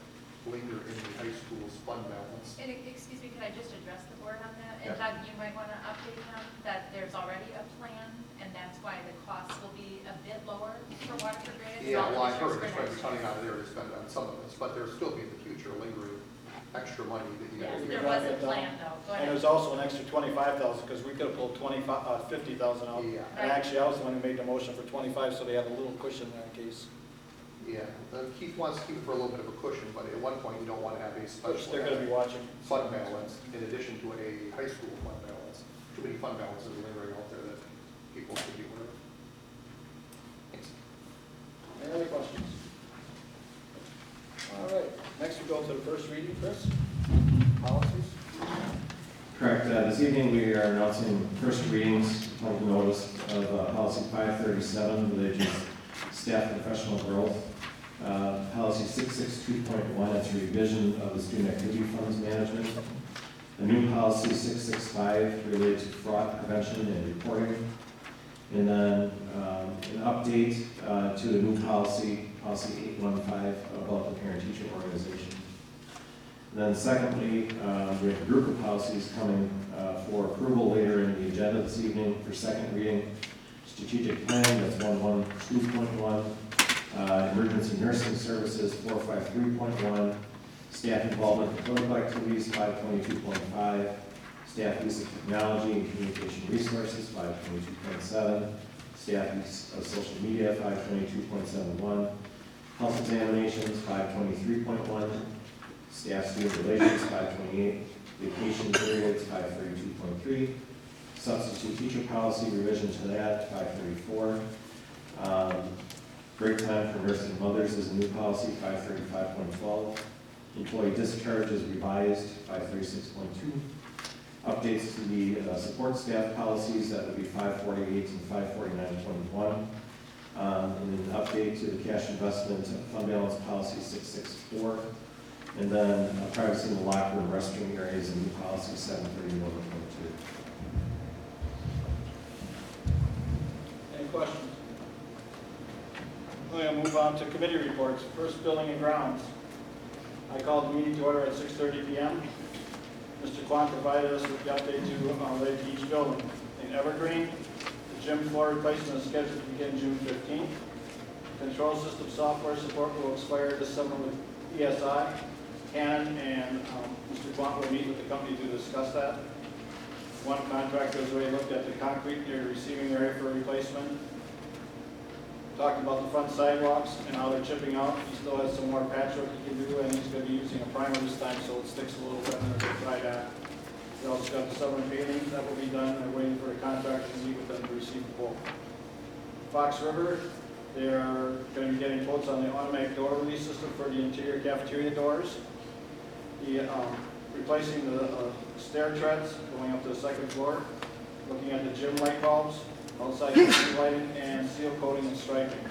linger in the high school's fund balance. And excuse me, can I just address the board on that? And Yeah. Doug, you might want to update them that there's already a plan, and that's why the cost will be a bit lower for Waterford Graded. Yeah, well, I heard it's right, coming out of there to spend on some of this, but there'll still be in the future lingering extra money that you Yes, gotta there do. was a plan though. Go And ahead. there's also an extra 25,000, because we could have pulled 50,000 out. Yeah. And actually, I was the one who made the motion for 25, so they have a little cushion there in case. Yeah, Keith wants to keep it for a little bit of a cushion, but at one point you don't want to have a Which special they're gonna be watching. fund balance in addition to a high school fund balance. Too many fund balances lingering out there that people should be aware of. Thanks. Any other questions? All right, next we go to the first reading, Chris. Policies. Correct. This evening, we are announcing first readings, public notice of policy 537, related to staff and professional growth. Policy 662.1, it's a revision of the student activity funds management. The new policy 665, related to fraud prevention and reporting. And then an update to the new policy, policy 815, about the parent-teacher organization. And then secondly, we have a group of policies coming for approval later in the agenda this evening for second reading. Strategic planning, that's 112.1. Emergency nursing services, 453.1. Staff involvement in political activities, 522.5. Staff use of technology and communication resources, 522.7. Staff use of social media, 522.71. Health examinations, 523.1. Staff student relations, 528. Vacation periods, 532.3. Substitute teacher policy, revision to that, 534. Break time for nursing mothers is a new policy, 535.12. Employee discharge is revised, 536.2. Updates to the support staff policies, that would be 548 and 549.1. And an update to the cash investment fund balance policy 664. And then privacy in the locker room restroom areas, a new policy 731.2. Any questions? We're going to move on to committee reports. First, building and grounds. I called the meeting to order at 6:30 p.m. Mr. Kwan provided us with the update related to each building. In Evergreen, the gym floor replacement is scheduled to begin June 15th. Control system software support will expire this summer with ESI. Canon and Mr. Kwan will meet with the company to discuss that. One contractor has already looked at the concrete near the receiving area for replacement. Talked about the front sidewalks and how they're chipping out. He still has some more patchwork he can do, and he's going to be using a primer this time so it sticks a little better than it tried at. We also got the summer painting that will be done. They're waiting for the contractor to meet with them to receive the quote. Fox River, they're going to be getting quotes on the automatic door release system for the interior cafeteria doors. Replacing the stair treads going up to the second floor. Looking at the gym light bulbs, outside lighting, and seal coating and striping.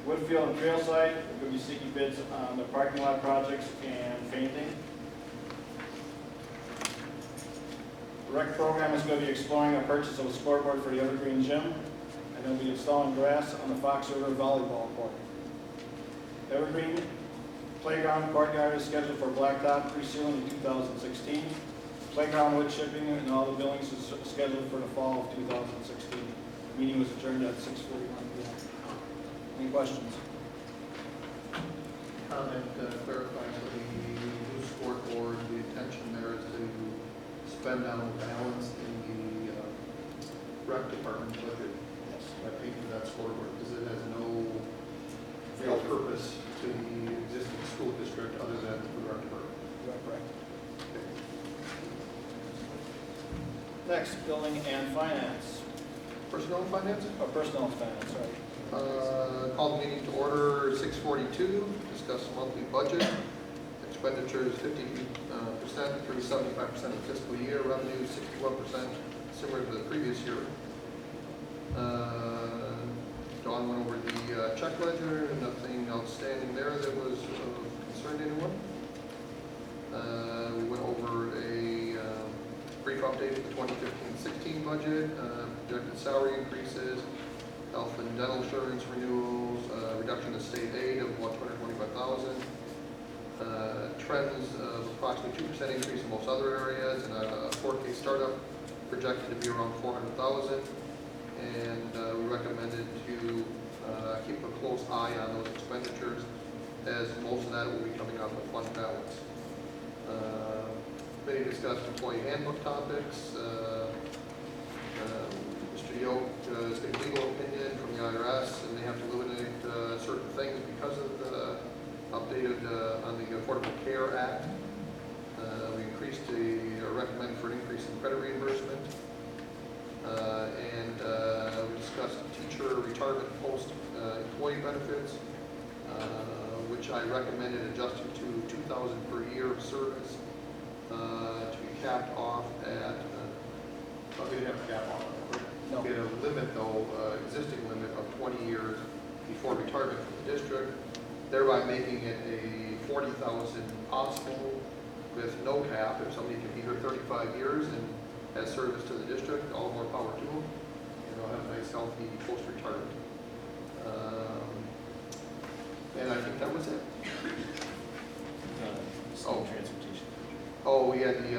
Woodfield and Trailside, we're going to be seeking bids on the parking lot projects and painting. The rec program is going to be exploring a purchase of a scoreboard for the Evergreen Gym, and they'll be installing grass on the Fox River volleyball court. Evergreen Playground courtyard is scheduled for blacktop resealing in 2016. Playground wood chipping in all the buildings is scheduled for the fall of 2016. The meeting was adjourned at 6:41 p.m. Any questions? Comment clarifying for the new scoreboard, the intention there is to spend on a balance in the rec department budget. Yes. By paying for that scoreboard, because it has no real purpose to the existing school district other than the rec department. You are correct. Next, building and finance. Personnel and finance? Or personnel and finance, right. Call the meeting to order 6:42, discuss monthly budget. Expenditures 50% through 75% of the fiscal year, revenue 61%, similar to the previous year. Dawn went over the check ledger, nothing outstanding there that was of concern to anyone. We went over a brief update of the 2015-16 budget, projected salary increases, health and dental insurance renewals, reduction of state aid of about $225,000, trends of approximately 2% increase in most other areas, and a 4K startup projected to be around $400,000. And we recommended to keep a close eye on those expenditures, as most of that will be coming out of the fund balance. Committee discussed employee handbook topics. Mr. Yoke is getting legal opinion from the IRS, and they have to eliminate certain things because of the updated on the Affordable Care Act. We increased recommend for an increase in credit reimbursement. And we discussed teacher retirement post-employee benefits, which I recommended adjusting to $2,000 per year of service to be capped off at, we didn't have a cap on it. No. We had a limit though, existing limit of 20 years before retirement from the district, thereby making it a 40,000 possible with no cap. If somebody can be here 35 years and has service to the district, all more power to them. Have a nice healthy post-retirement. And I think that was it. Transportation. Oh, we had we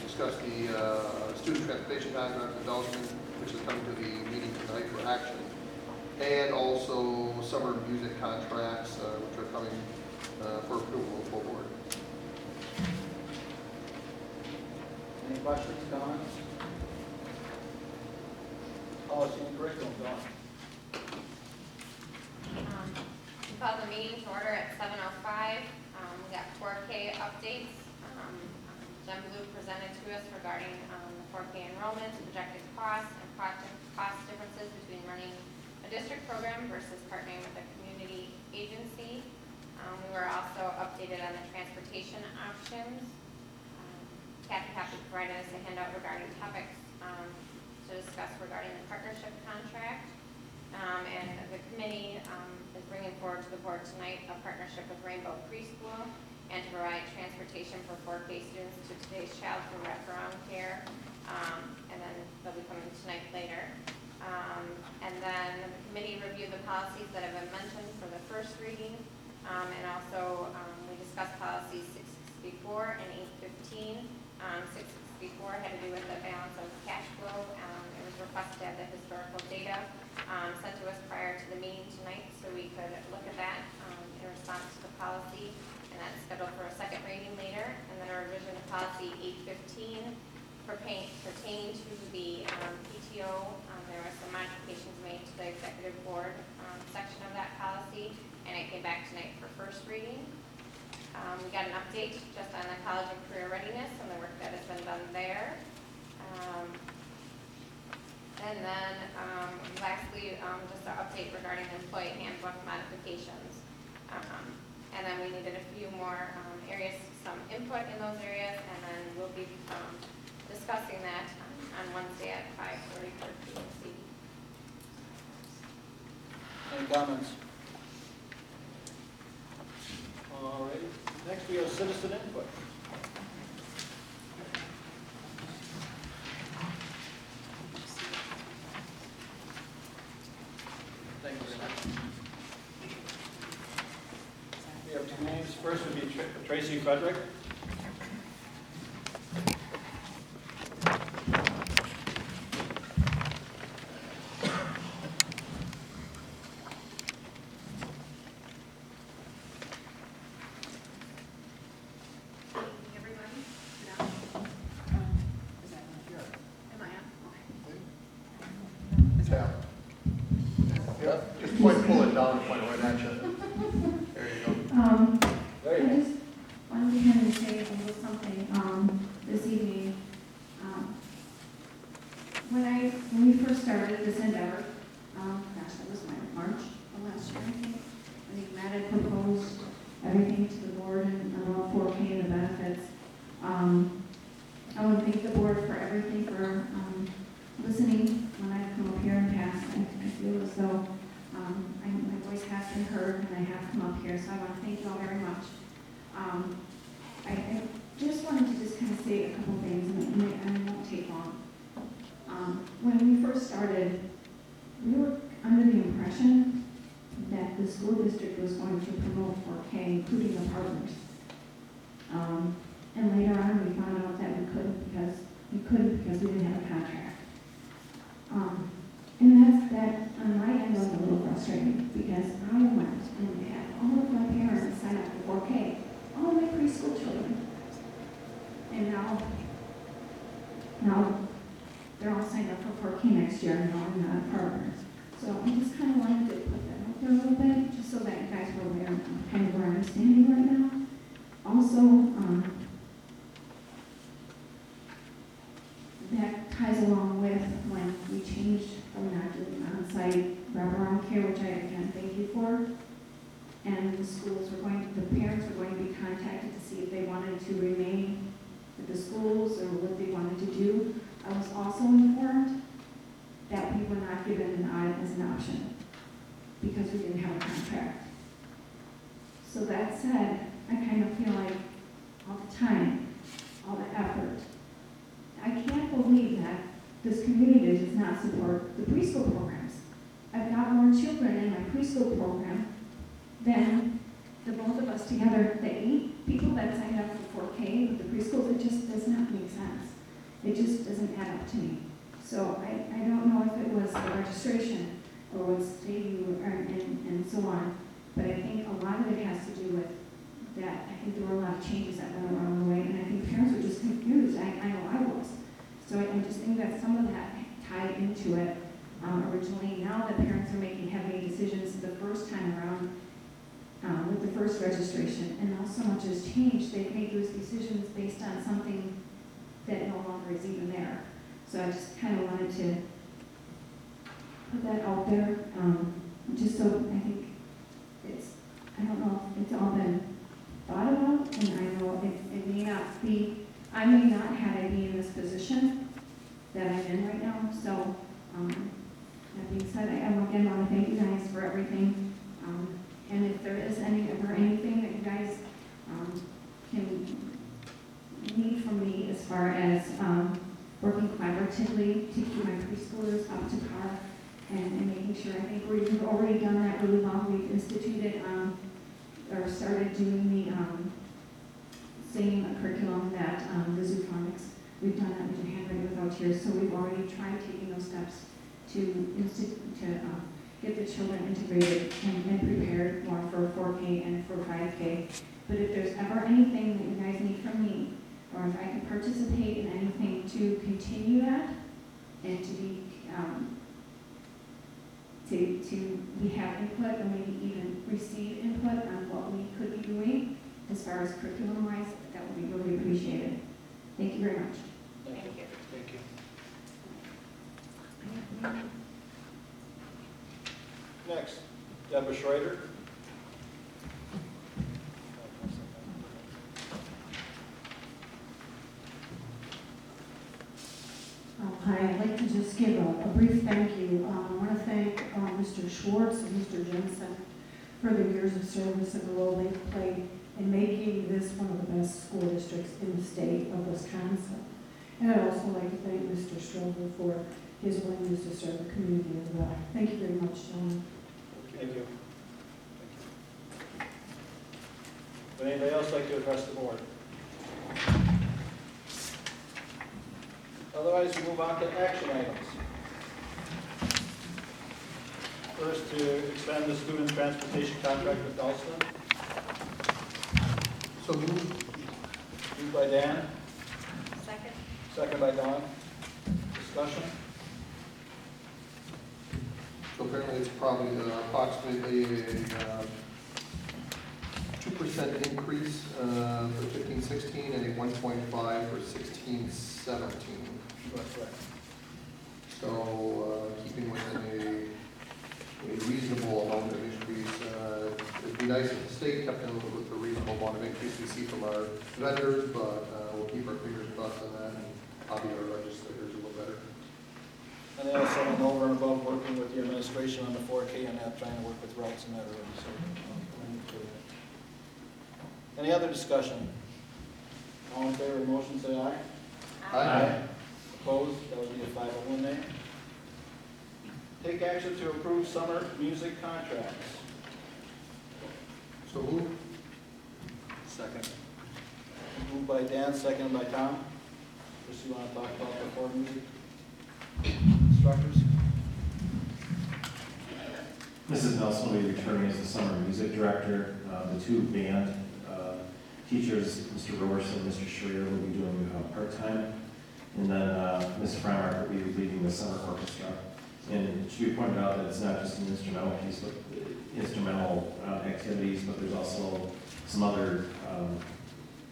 discussed the student transportation contract development, which is coming to the meeting tonight for action. And also summer music contracts, which are coming for approval of the full board. Any questions, comments? Policy and curriculum, Dawn. We called the meeting to order at 7:05. We got 4K updates. Jen Blue presented to us regarding the 4K enrollment, projected costs, and cost differences between running a district program versus partnering with a community agency. We were also updated on the transportation options. Kathy provided us a handout regarding topics to discuss regarding the partnership contract. And the committee is bringing forward to the board tonight a partnership with Rainbow Preschool and to provide transportation for 4K students to today's child for wraparound care. And then they'll be coming tonight later. And then the committee reviewed the policies that have been mentioned for the first reading. And also we discussed policies 664 and 815. 664 had to do with the balance of cash flow. It was requested to have the historical data sent to us prior to the meeting tonight so we could look at that in response to the policy. And that's scheduled for a second reading later. And then a revision of policy 815 pertaining to the PTO. There were some modifications made to the executive board section of that policy, and it came back tonight for first reading. We got an update just on the college and career readiness and the work that has been done there. And then lastly, just an update regarding the employee handbook modifications. And then we needed a few more areas, some input in those areas, and then we'll be discussing that on Wednesday at 5:30 for PNC. Any comments? All right. Next, we have citizen input. Thank you very much. We have two names. First would be Tracy Frederick. Just pull it down and point it right at you. There you go. There you I go. just wanted to kind of say a little something this evening. When we first started this endeavor, that was March of last year, I think. I think Matt had proposed everything to the board and about 4K and the benefits. I want to thank the board for everything, for listening when I come up here and pass. I feel as though my voice has been heard and I have come up here, so I want to thank you all very much. I just wanted to just kind of say a couple things, and it won't take long. When we first started, we were under the impression that the school district was going to promote 4K, including the partners. And later on, we found out that we couldn't because we didn't have a contract. And that on my end was a little frustrating because I went and had all of my parents sign up for 4K, all of my preschool children. And now now, they're all signed up for 4K next year, and all not partners. So I just kind of wanted to put that out there a little bit, just so that you guys were aware of kind of where I'm standing right now. Also, that ties along with when we changed from not doing on-site wraparound care, which I again thank you for. And the schools were the parents were going to be contacted to see if they wanted to remain at the schools or what they wanted to do. I was also informed that we were not given an audit as an option because we didn't have a contract. So that said, I kind of feel like all the time, all the effort, I can't believe that this community does not support the preschool programs. I've got more children in my preschool program than the both of us together, the 8 people that signed up for 4K with the preschools. It just does not make sense. It just doesn't add up to me. So I don't know if it was the registration or what's stating and so on, but I think a lot of it has to do with that. I think there were a lot of changes that went along the way, and I think parents were just confused. I know I was. So I just think that some of that tied into it originally. Now that parents are have made decisions the first time around with the first registration, and now so much has changed. They've made those decisions based on something that no longer is even there. So I just kind of wanted to put that out there, just so I think I don't know if it's all been thought about, and I know it may not be, I may not have it be in this position that I'm in right now. So that being said, I again want to thank you guys for everything. And if there is anything that you guys can need from me as far as working collaboratively to keep my preschoolers up to par and making sure, I think we've already done that really well. We've instituted or started doing the same curriculum that the zoophonics. We've done that with handwriting without tears, so we've already tried taking those steps to get the children integrated and prepared more for 4K and for 5K. But if there's ever anything that you guys need from me, or if I can participate in anything to continue that, and to be we have input, or maybe even receive input on what we could be doing as far as curriculum-wise, that would be really appreciated. Thank you very much. Thank you. Thank you. Next, Deborah Schrader. Hi, I'd like to just give a brief thank you. I want to thank Mr. Schwartz and Mr. Jensen for their years of service and the role they've played in making this one of the best school districts in the state of Wisconsin. And I'd also like to thank Mr. Strover for his willingness to serve the community as well. Thank you very much, gentlemen. Thank you. Would anybody else like to address the board? Otherwise, we move on to action items. First, to extend the student transportation contract with Dalston. So moved. Moved by Dan, Second? second by Dawn. Discussion? So apparently it's probably approximately a 2% increase for 15-16 and a 1.5 for 16-17. Correct. So keeping within a reasonable amount of increase. It'd be nice if the state kept in with the reasonable amount of increase we see from our vendors, but we'll keep our fingers crossed on that and probably our legislators a little better. And they also went over and above working with the administration on the 4K and that, trying to work with routes and that already. So, any other discussion? All in favor of the motion, say aye. Aye. Opposed? That would be a 501 nay. Take action to approve summer music contracts. So moved. Second. Moved by Dan, second by Tom. Chris, you want to talk about the four music instructors? Mrs. Nelson will be returning as the summer music director. The two band Teachers, Mr. Roberson and Mr. Schreier will be doing part-time. And then Ms. Freimark will be leading the summer orchestra. And it should be pointed out that it's not just an instrumental piece, but instrumental activities, but there's also some other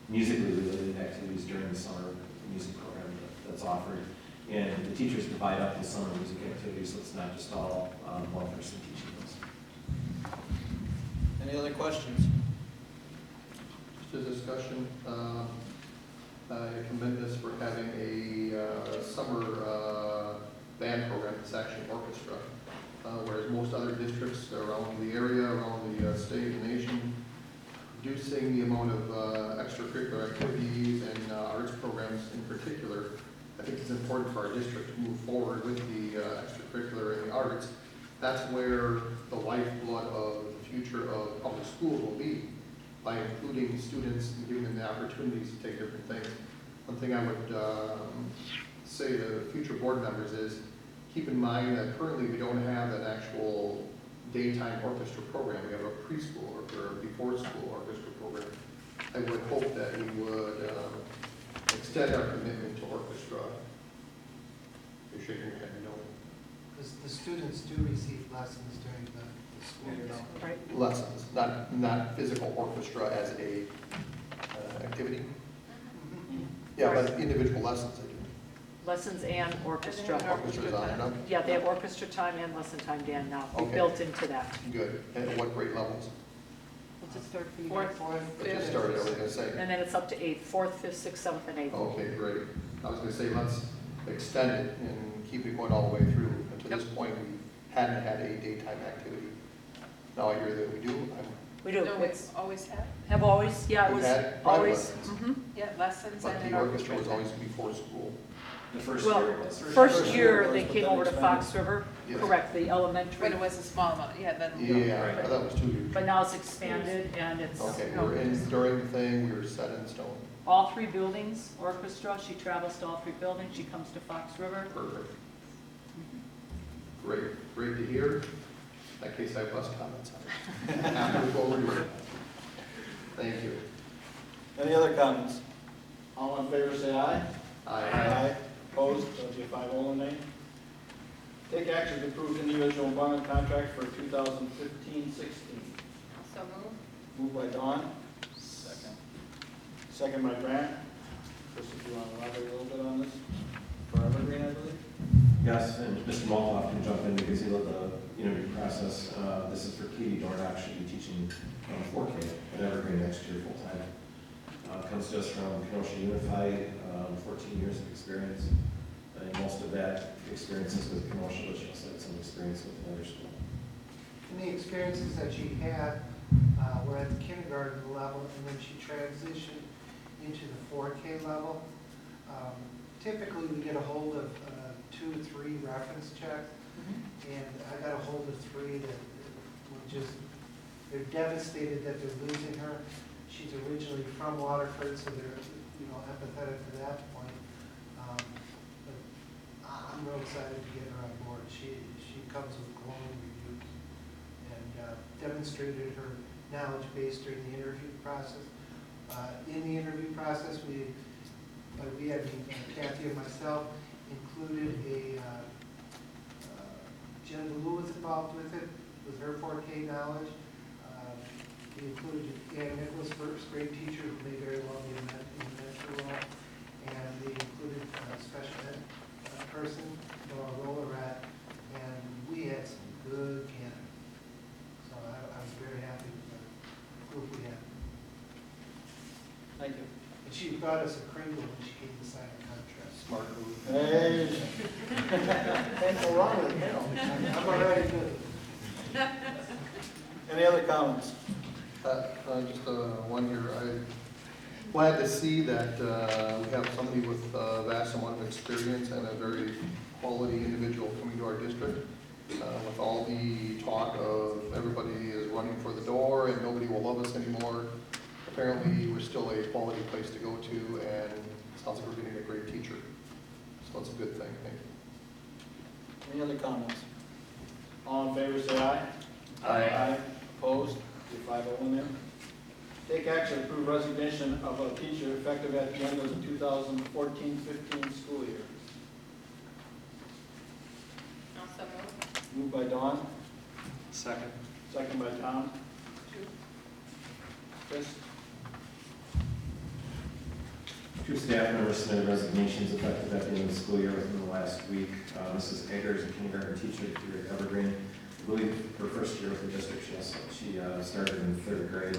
musically related activities during the summer music program that's offered. And the teachers divide up the summer music activities, so it's not just all one person teaching those. Any other questions? Just a discussion. I commend us for having a summer band program that's actually an orchestra, whereas most other districts around the area, around the state and nation, reducing the amount of extracurricular activities and arts programs in particular. I think it's important for our district to move forward with the extracurricular and the arts. That's where the lifeblood of the future of public schools will be, by including students and giving them the opportunities to take different things. One thing I would say to future board members is, keep in mind that currently we don't have an actual daytime orchestra program. We have a preschool or before school orchestra program. I would hope that we would extend our commitment to orchestra. You're shaking your head, no. Because the students do receive lessons during the school year. Right. Lessons, not physical orchestra as a activity. Yeah, but individual lessons they do. Lessons and orchestra. Orchestra's on it now? Yeah, they have orchestra time and lesson time, Dan, now. We Okay. built into that. Good. And at what grade levels? What's it start for you? Fourth, It just started, I was gonna say. And then it's up to 8th, 4th, 5th, 6th, 7th, and 8th. Okay, great. I was gonna say, let's extend it and keep it going all the way through. And to this point, we hadn't had a daytime activity. Now I hear that we do. We do. No, it's always had, Have always, yeah, it We was had private always. lessons. Mhm. yeah, lessons But and the an orchestra was orchestra. always before school. The first Well, year was. first year year, was, they but came then over to expanded. Fox River, Yes. correct, the elementary. When it was a small amount, yeah, then. Yeah, Right. I thought it was 2 years. But now it's expanded and it's, Okay, you know, we're in, during the thing, we were set in stone. all 3 buildings, orchestra. She travels to all 3 buildings. She comes to Fox River. Perfect. Great, great to hear. In that case, I have less comments on it. After we go over it. Thank you. Any other comments? All in favor, say aye. Aye. Opposed, so it'll be a 5-0 nay. Take action to approve individual employment contract for 2015-16. So move. Moved by Dawn. Second. Second by Grant. Chris, if you want to elaborate a little bit on this, for Evergreen, I believe. Yes, and Mr. Malthoff can jump in because he led the interview process. This is for Katie Dornock. She'll be teaching 4K at Evergreen next year full-time. Comes to us from Kenosha Unified, 14 years of experience. And most of that experience is with Kenosha, but she also had some experience with another school. And the experiences that she had were at the kindergarten level, and then she transitioned into the 4K level. Typically, we get a hold of 2 or 3 reference checks, and I got a hold of 3 that were just, they're devastated that they're losing her. She's originally from Waterford, so they're, empathetic to that point. But I'm real excited to get her on board. She comes with glowing reviews and demonstrated her knowledge base during the interview process. In the interview process, we had Kathy and myself included Jen Blue was involved with it, with her 4K knowledge. We included Ann Nicholas, first grade teacher, who may very well be in the mentor role. And we included a special ed person, Laura Rollerat, and we had some good candidates. So I was very happy with the group we had. Thank you. And she brought us a Kringle when she came to sign a contract. Smart move. Hey. Ain't no wrong with it, you know. I'm already good. Any other comments? Just one here. I'm glad to see that we have somebody with a vast amount of experience and a very quality individual coming to our district. With all the talk of everybody is running for the door and nobody will love us anymore, apparently we're still a quality place to go to, and it sounds like we're getting a great teacher. So that's a good thing. Thank you. Any other comments? All in favor, say aye. Aye. Opposed? Be 5-0 in there. Take action to approve resignation of a teacher effective at the end of the 2014-15 school year. Also moved. Moved by Dawn, Second. second by Tom. Chris? Two staff members submitted resignations effective at the end of the school year within the last week. Mrs. Hager is a kindergarten teacher at Evergreen. I believe her first year with the district, she started in 3rd grade.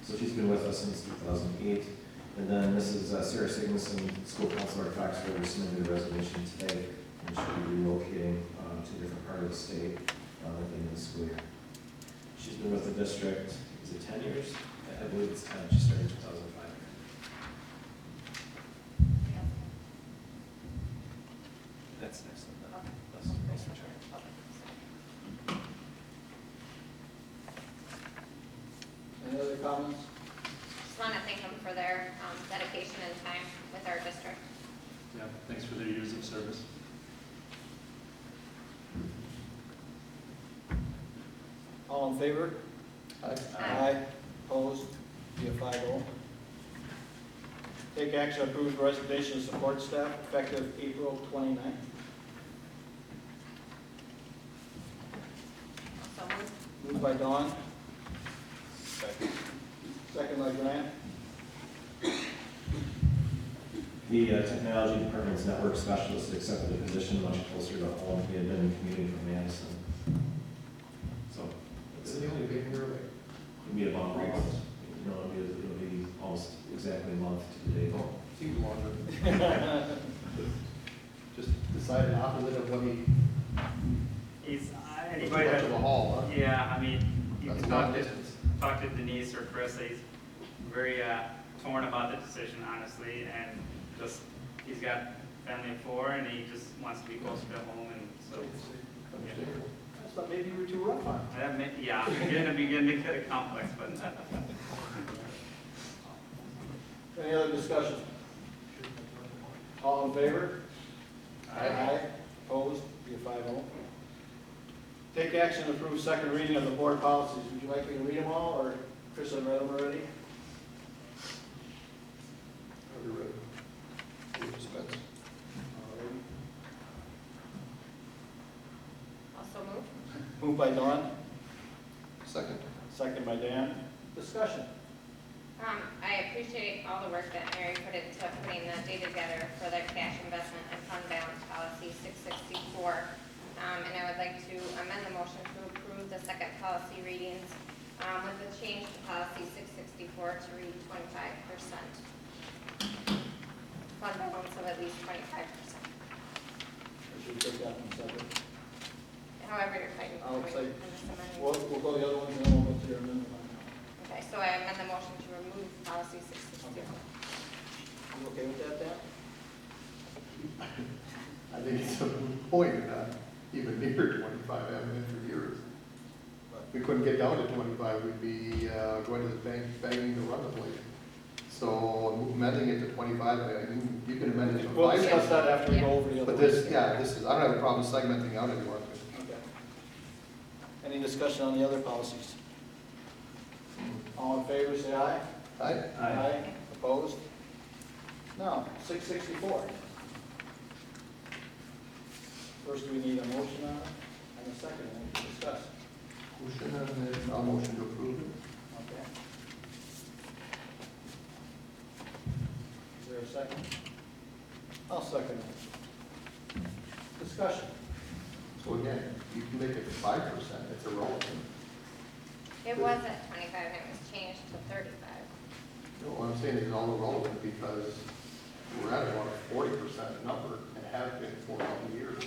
So she's been with us since 2008. And then Mrs. Sarah Sigmason, school counselor at Foxford, submitted a resignation today, and she'll be relocating to a different part of the state at the end of the school year. She's been with the district, is it 10 years? I believe it's 10. She started in 2005. That's nice. That's for sure. Any other comments? Just want to thank them for their dedication and time with our district. Yeah, thanks for their years of service. All in favor? Aye. Aye. Opposed? Be a 5-0. Take action to approve resignation of support staff effective April 29th. Also moved. Moved by Dawn, Second. second by Grant. The technology department's network specialist accepted a position much closer to home. He had been commuting from Madison. So It's the only big year, like, it'll be about a month. No, it'll be almost exactly a month to the day. seems longer. Just decided opposite of what he, He's, too anybody much that, of a haul, huh? yeah, I mean, you That's can a long distance. talk to Denise or Chris, he's very torn about the decision, honestly, and just, he's got family of 4, and he just wants to be closer to home, and so. Understandable. I thought maybe you were too rough on it. Yeah, I'm beginning to get a complex, but. Any other discussion? All in favor? Aye. Opposed? Be a 5-0. Take action to approve second reading of the board policies. Would you like me to read them all, or Chris has read them already? Already read. Move dispense. Also moved. Moved by Dawn, Second. second by Dan. Discussion. I appreciate all the work that Mary put into putting the data together for the cash investment and fund balance policy 664. And I would like to amend the motion to approve the second policy readings with the change to policy 664 to read 25%. Fund balance of at least 25%. Or should we take that one separate? However you're fighting. I'll say, I'm just amending. we'll go the other ones and then we'll go to your amendment. Okay, so I amend the motion to remove policy 662. You okay with that, Dan? I think it's a moot point, you're not even near 25, haven't been for years. If we couldn't get down to 25, we'd be going to the bank begging to run the place. So amending it to 25, I mean, you can amend it to 5. We'll discuss that after we go over the other But ones. this, yeah, this is, I don't have a problem segmenting out anymore. Okay. Any discussion on the other policies? All in favor, say aye. Aye. Opposed? No. 664. First, we need a motion on it, and a second, and we can discuss. Motion and then I'll motion to approve it. Okay. Is there a second? I'll second it. Discussion. So again, you can make it 5%, it's irrelevant. It was at 25 and it was changed to 35. No, what I'm saying is all irrelevant because we're at about a 40% number and have been for a couple of years.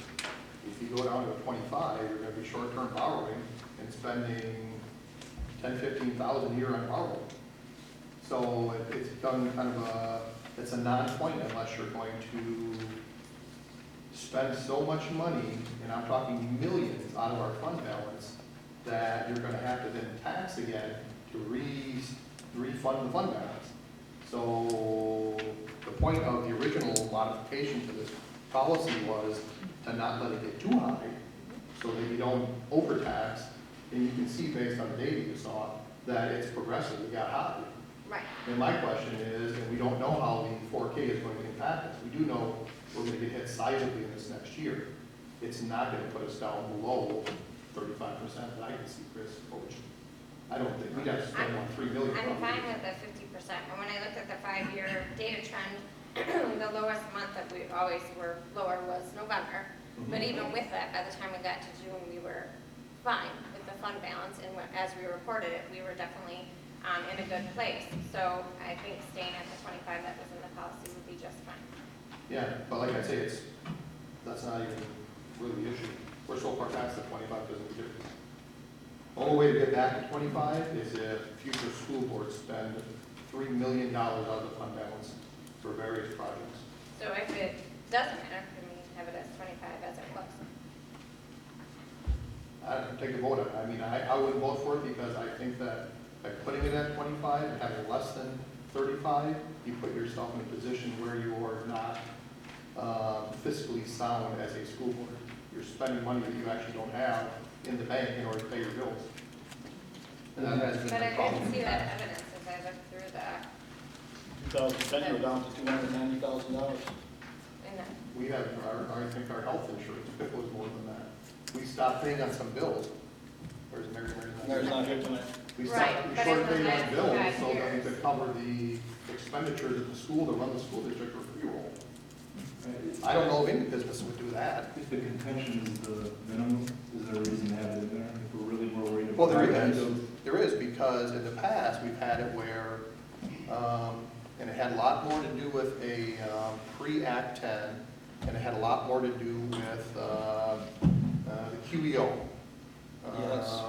If you go down to a 25, you're gonna be short-term borrowing and spending 10, 15,000 a year on borrowing. So it's done kind of it's a non-point unless you're going to spend so much money, and I'm talking millions out of our fund balance, that you're gonna have to then tax again to refund the fund balance. So the point of the original modification to this policy was to not let it get too high, so that you don't overtax. And you can see based on the data you saw, that it's progressively got high. Right. And my question is, and we don't know how the 4K is going to impact us. We do know we're going to get hit sizably in this next year. It's not going to put us down below 35% that I can see, Chris, which I don't think, we'd have to spend on $3 million. I'm probably. fine with the 50%, and when I looked at the 5-year data trend, the lowest month that we always were lower was November. But even with that, by the time we got to June, we were fine with the fund balance, and as we reported it, we were definitely in a good place. So I think staying at the 25 that was in the policy would be just fine. Yeah, but like I say, that's not even really the issue. We're so far past the 25 doesn't make a difference. The only way to get back to 25 is if future school boards spend $3 million out of the fund balance for various projects. So if it doesn't matter, can we have it as 25 as it was? I don't take a vote on it. I mean, I wouldn't vote for it because I think that by putting it at 25 and having less than 35, you put yourself in a position where you are not fiscally sound as a school board. You're spending money that you actually don't have in the bank in order to pay your bills. And that has been But the I problem. didn't see that evidence as I looked through the, 2010, we're down to $290,000. in the, We have, I think our health insurance was more than that. We stopped paying on some bills. Where's Mary? Mary's not here tonight. We Right, stopped, we but shorted in the paying on last bills 5 so that we years. could cover the expenditures of the school to run the school district or payroll. I don't know of any business would do that. If the contention is the minimum, is there a reason to have it in there? If we're really more worried about. Well, there is, because in the past, we've had it where, and it had a lot more to do with a pre-Act 10, and it had a lot more to do with the QEO. Yes.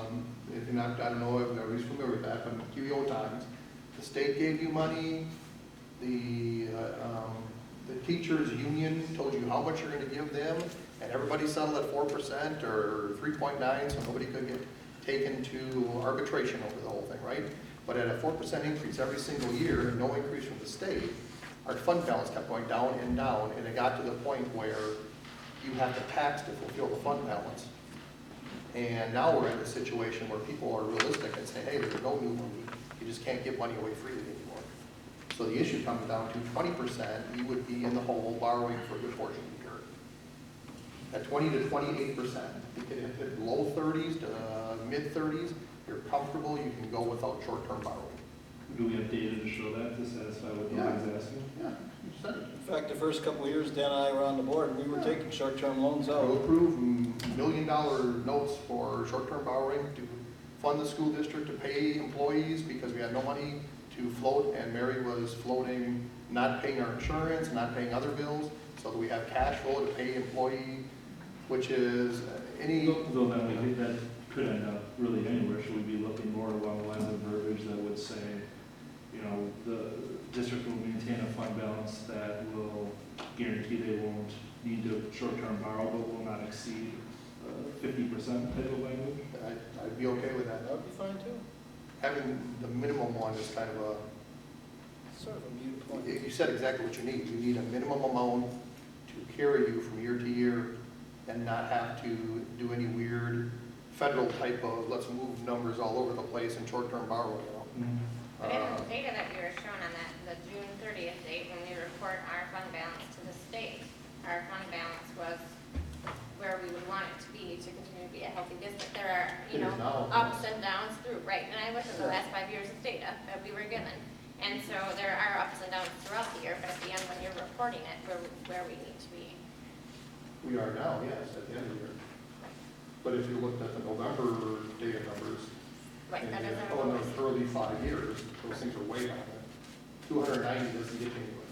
If you're not, I don't know if everybody's familiar with that, but in QEO times, the state gave you money, the teachers' union told you how much you're gonna give them, and everybody settled at 4% or 3.9, so nobody could get taken to arbitration over the whole thing, right? But at a 4% increase every single year, and no increase from the state, our fund balance kept going down, and it got to the point where you have to tax to fulfill the fund balance. And now we're in a situation where people are realistic and say, hey, there's no new money. You just can't give money away freely anymore. So the issue comes down to 20%, you would be in the hole borrowing for a good portion of the year. At 20 to 28%, you can hit low 30s to mid 30s. You're comfortable, you can go without short-term borrowing. Do we have data to show that, to satisfy what the guy's asking? Yeah, you said it. In fact, the first couple of years, Dan and I were on the board, and we were taking short-term loans To out. approve $1 million notes for short-term borrowing to fund the school district to pay employees because we had no money to float, and Mary was floating, not paying our insurance, not paying other bills, so that we have cash flow to pay employee, which is any. Though then we think that could end up really anywhere. Should we be looking more along the lines of verbiage that would say, you know, the district will maintain a fund balance that will guarantee they won't need to short-term borrow, but will not exceed 50% type of language? I'd be okay with that. That would be fine too. Having the minimum one is kind of a, Sort of a mute point. you said exactly what you need. You need a minimum amount to carry you from year to year and not have to do any weird federal type of, let's move numbers all over the place and short-term borrow, you know? but in the data that we were shown on that, the June 30th date, when we report our fund balance to the state, our fund balance was where we would want it to be to continue to be a healthy district. There are, you know, ups and downs through, right? And I looked at the last 5 years of data that we were given. And so there are ups and downs throughout the year, but at the end, when you're reporting it, we're where we need to be. We are now, yes, at the end of the year. But if you looked at the November data numbers, Right, and that you doesn't go in always. those early 5 years, those things are way down. 290 doesn't get you anywhere.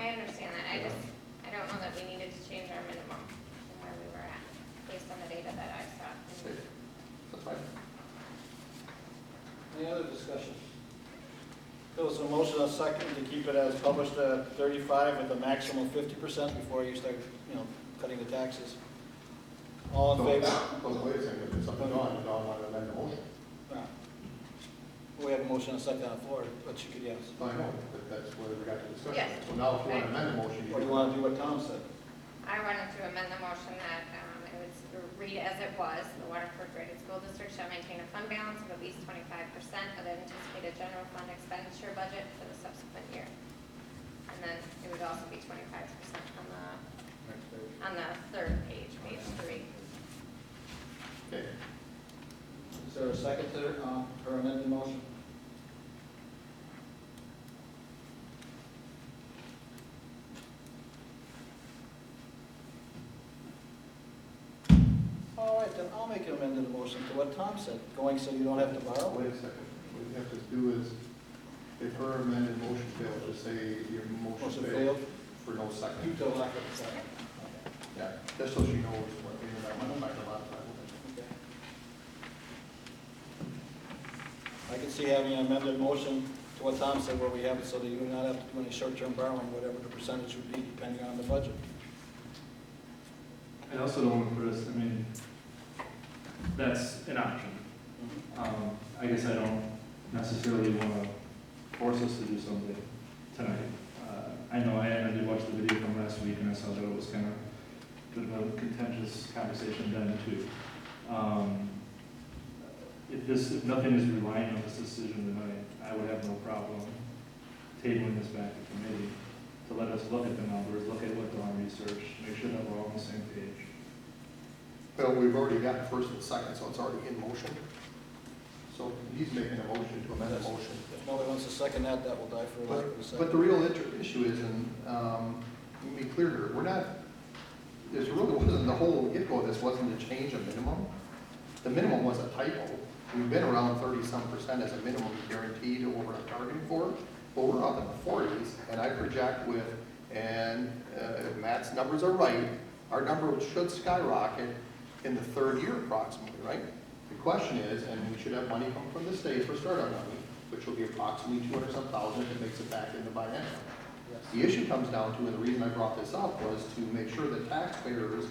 I understand that. I don't know that we needed to change our minimum from where we were at, based on the data that I saw. That's fine. Any other discussion? There was a motion and a second to keep it as published at 35 with a maximum of 50% before you start, you know, cutting the taxes. All in favor? Well, wait a second, if there's something on, you don't want to amend the motion. Yeah. We have a motion and a second on the floor, but you could, yes. I know, but that's where we got to discuss. Yes. So now if you want to amend the motion, Or do you want to do what Tom said? I wanted to amend the motion that it would read as it was, the Waterford Graded School District shall maintain a fund balance of at least 25% of the anticipated general fund expenditure budget for the subsequent year. And then it would also be 25% on the third page, page 3. Okay. Is there a second to her amended motion? All right, then I'll make an amended motion to what Tom said, going so you don't have to borrow. Wait a second. What you have to do is, if her amended motion fails, just say your motion failed for no second. You don't like it, second. Yeah, just so she knows what, you know, that might affect a lot of time. Okay. I can see having an amended motion to what Tom said, where we have it so that you do not have to do any short-term borrowing, whatever the percentage would be, depending on the budget. I also don't want to put us, I mean, that's an option. I guess I don't necessarily want to force us to do something tonight. I know I did watch the video from last week, and I saw that it was kind of a bit of a contentious conversation then too. If nothing is relying on this decision tonight, I would have no problem tabling this back to committee to let us look at the numbers, look at what Dawn researched, make sure that we're all on the same page. Well, we've already got first and second, so it's already in motion. So he's making a motion to amend the motion. If nobody wants to second that, that will die for lack of a second. But the real issue is, and let me be clear here, we're not, this really wasn't, the whole get-go of this wasn't to change a minimum. The minimum was a typo. We've been around 30-some% as a minimum guaranteed what we're targeting for, but we're up in the 40s, and I project with, and if Matt's numbers are right, our number should skyrocket in the third year approximately, right? The question is, and we should have money come from the state for startup money, which will be approximately 200-some thousand if it makes it back in the biennium. The issue comes down to, and the reason I brought this up was to make sure that taxpayers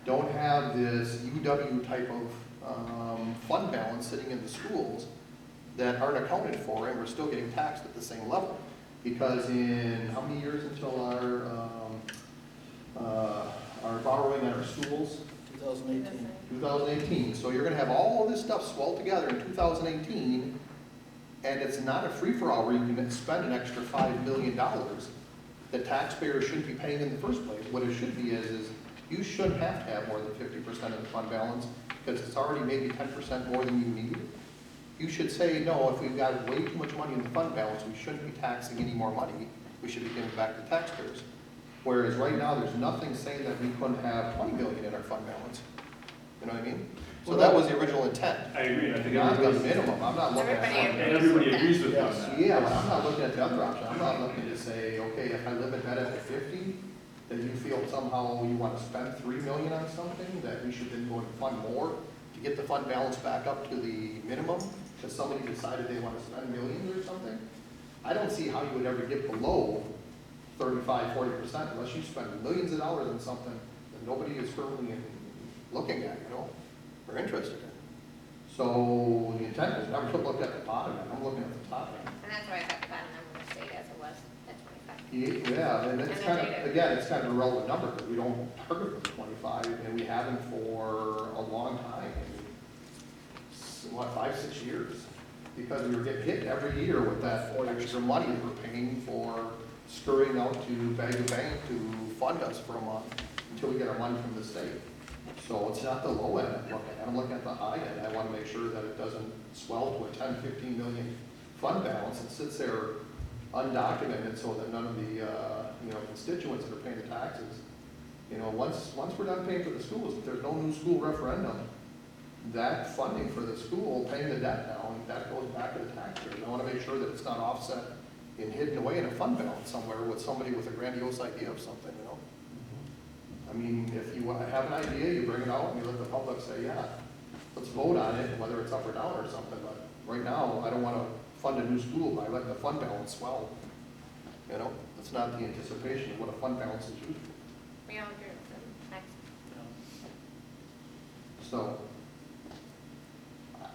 don't have this UW type of fund balance sitting in the schools that aren't accounted for, and we're still getting taxed at the same level. Because in how many years until our borrowing at our schools? 2018. 2018. So you're going to have all of this stuff swelled together in 2018, and it's not a free-for-all where you can spend an extra $5 million that taxpayers shouldn't be paying in the first place. What it should be is you shouldn't have to have more than 50% of the fund balance because it's already maybe 10% more than you need. You should say, no, if we've got way too much money in the fund balance, we shouldn't be taxing any more money. We should be giving it back to taxpayers. Whereas right now, there's nothing saying that we couldn't have 20 million in our fund balance. You know what I mean? So that was the original intent. I agree. I think Not the minimum. I'm not looking and everybody agrees with Yes, that. yeah, but I'm not looking at the other option. I'm not looking to say, okay, if I limit that at 50, that you feel somehow you want to spend 3 million on something, that we should then go and fund more to get the fund balance back up to the minimum, because somebody decided they want to spend millions or something. I don't see how you would ever get below 35–40% unless you spend millions of dollars on something that nobody is currently looking at, you know, or interested in. So the intent is never to look at the bottom end, I'm looking at the top end. And that's why I thought the bottom number stayed as it was at 25. Yeah, and it's kind of, again, it's kind of a relevant number, because we don't target for the 25, and we haven't for a long time, what, 5–6 years? Because we were getting hit every year with that extra money that we're paying for scurrying out to bag to bank to fund us for a month until we get our money from the state. So it's not the low end I'm looking at, I'm looking at the high end. I want to make sure that it doesn't swell to a 10–15 million fund balance and sits there undocumented so that none of the constituents that are paying the taxes, once we're done paying for the schools, if there's no new school referendum, that funding for the school, paying the debt down, that goes back to the taxpayers. I want to make sure that it's not offset and hidden away in a fund balance somewhere with somebody with a grandiose idea of something, I mean, if you have an idea, you bring it out and you let the public say, yeah, let's vote on it, whether it's up or down or something. But right now, I don't want to fund a new school by letting the fund balance swell. That's not the anticipation of what a fund balance is used for. We all agree with them. Next. So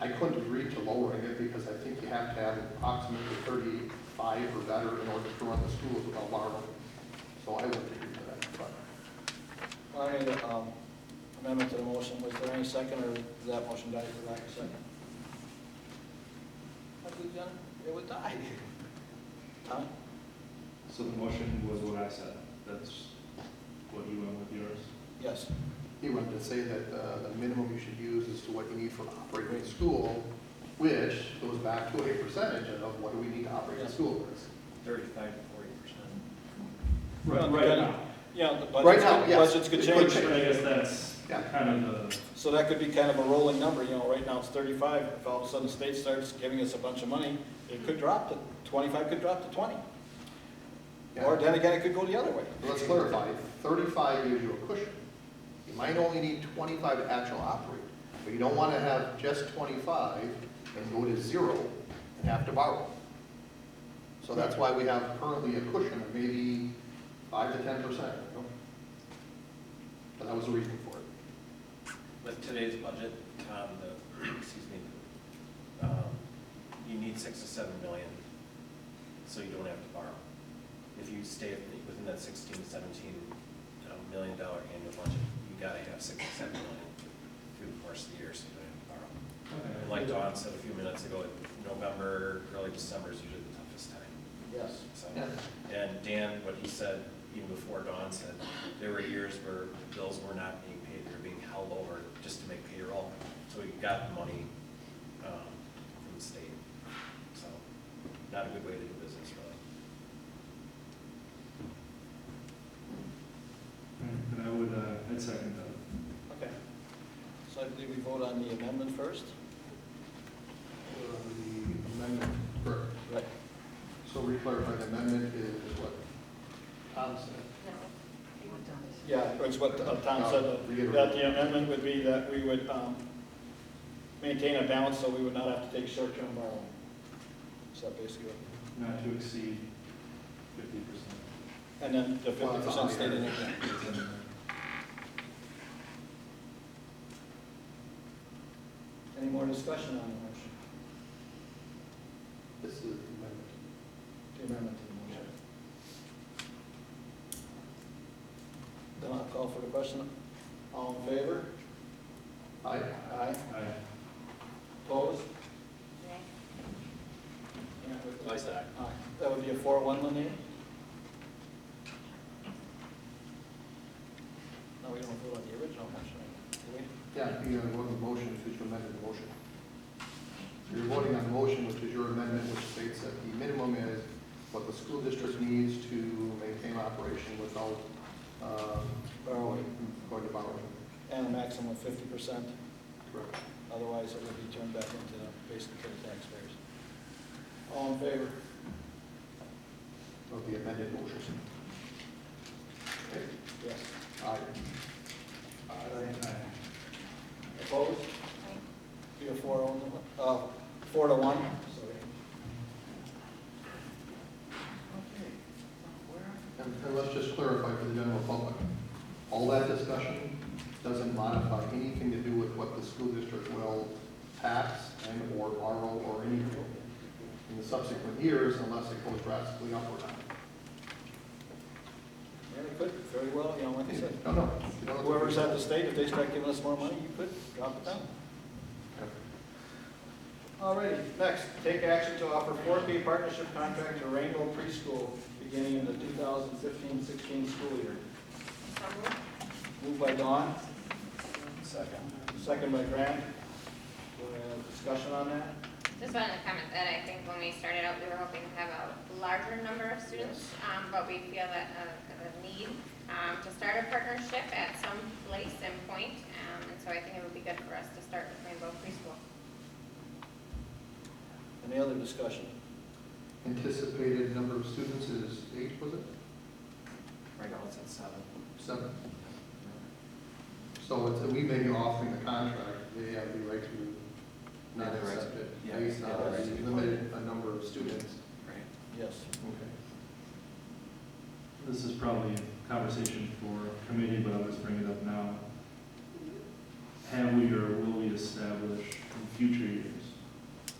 I couldn't agree to lowering it because I think you have to have approximately 35 or better in order to run the schools without borrowing. So I wouldn't agree to that. But Well, I need a amendment to the motion. Was there any second, or did that motion die for lack of second? It would die. Tom? So the motion was what I said. That's what you went with yours? Yes. He wanted to say that the minimum you should use is to what you need for operating the school, which goes back to a percentage of what do we need to operate the school with. 35 to 40%. Right now. Yeah, the Right now, yes. budgets could It change. could I guess that's Yeah. kind of the, So that could be kind of a rolling number, right now it's 35. If all of a sudden the state starts giving us a bunch of money, it could drop to 25, could drop to 20. Yeah. Or then again, it could go the other way. Let's clarify, 35 gives you a cushion. You might only need 25 to actual operate, but you don't want to have just 25 and go to 0 and have to borrow. So that's why we have currently a cushion of maybe 5 to 10%. But that was the reason for it. With today's budget, Tom, excuse me, you need 6 to 7 million, so you don't have to borrow. If you stay within that 16 to 17 $1 million annual budget, you gotta have 6 to 7 million through the course of the year, so you don't have to borrow. And like Dawn said a few minutes ago, November, early December is usually the toughest time. Yes. So, Yeah. and Dan, what he said, even before Dawn said, there were years where bills were not being paid, they were being held over just to make payroll. So we got money from the state. So not a good way to do business, really. and I would, I'd second that. Okay. So I believe we vote on the amendment first. The amendment, correct. Right. So re-clarify, the amendment is what Tom said. Yeah, it's what Tom said, that the amendment would be that we would maintain a balance so we would not have to take short-term borrowing. So basically what. Not to exceed 50%. And then the 50% stayed in again. Any more discussion on the motion? This is the amendment. The amendment to the motion. Then I'll call for the question. All in favor? Aye. Aye. Aye. Opposed? I said aye. Aye. That would be a 4-1, Linnea? No, we don't vote on the original motion, do we? Yeah, you know, the motion is to amend the motion. So you're voting on the motion, which is your amendment, which states that the minimum is what the school district needs to maintain operation without Borrowing. going to borrowing. And a maximum of 50%. Correct. Otherwise, it would be turned back into basically to the taxpayers. All in favor? Of the amended motion. Okay. Yes. Aye. Aye. Opposed? Be a 4-1, 4-1. Sorry. And let's just clarify for the general public, all that discussion doesn't modify anything to do with what the school district will tax and or borrow or anything in the subsequent years unless it goes drastically up or down. Yeah, we could, very well, like I said. No. Whoever's at the state, if they start giving us more money, you could drop it down. All righty, next, take action to offer 4K partnership contract to Rainbow Preschool beginning in the 2015-16 school year. Moved by Dawn. Second by Grant. Do we have discussion on that? Just wanted to comment that I think when we started out, we were hoping to have a larger number of students, but we feel that a need to start a partnership at some place and point, and so I think it would be good for us to start with Rainbow Preschool. Any other discussion? Anticipated number of students is 8, was it? Right now it's at 7. 7. So it's, we may be offering the contract, they have the right to not Yeah, right. accept it Yeah, based yeah, on right. the limited number of students. Right. Yes. Okay. This is probably a conversation for committee, but I'll just bring it up now. Have we or will we establish in future years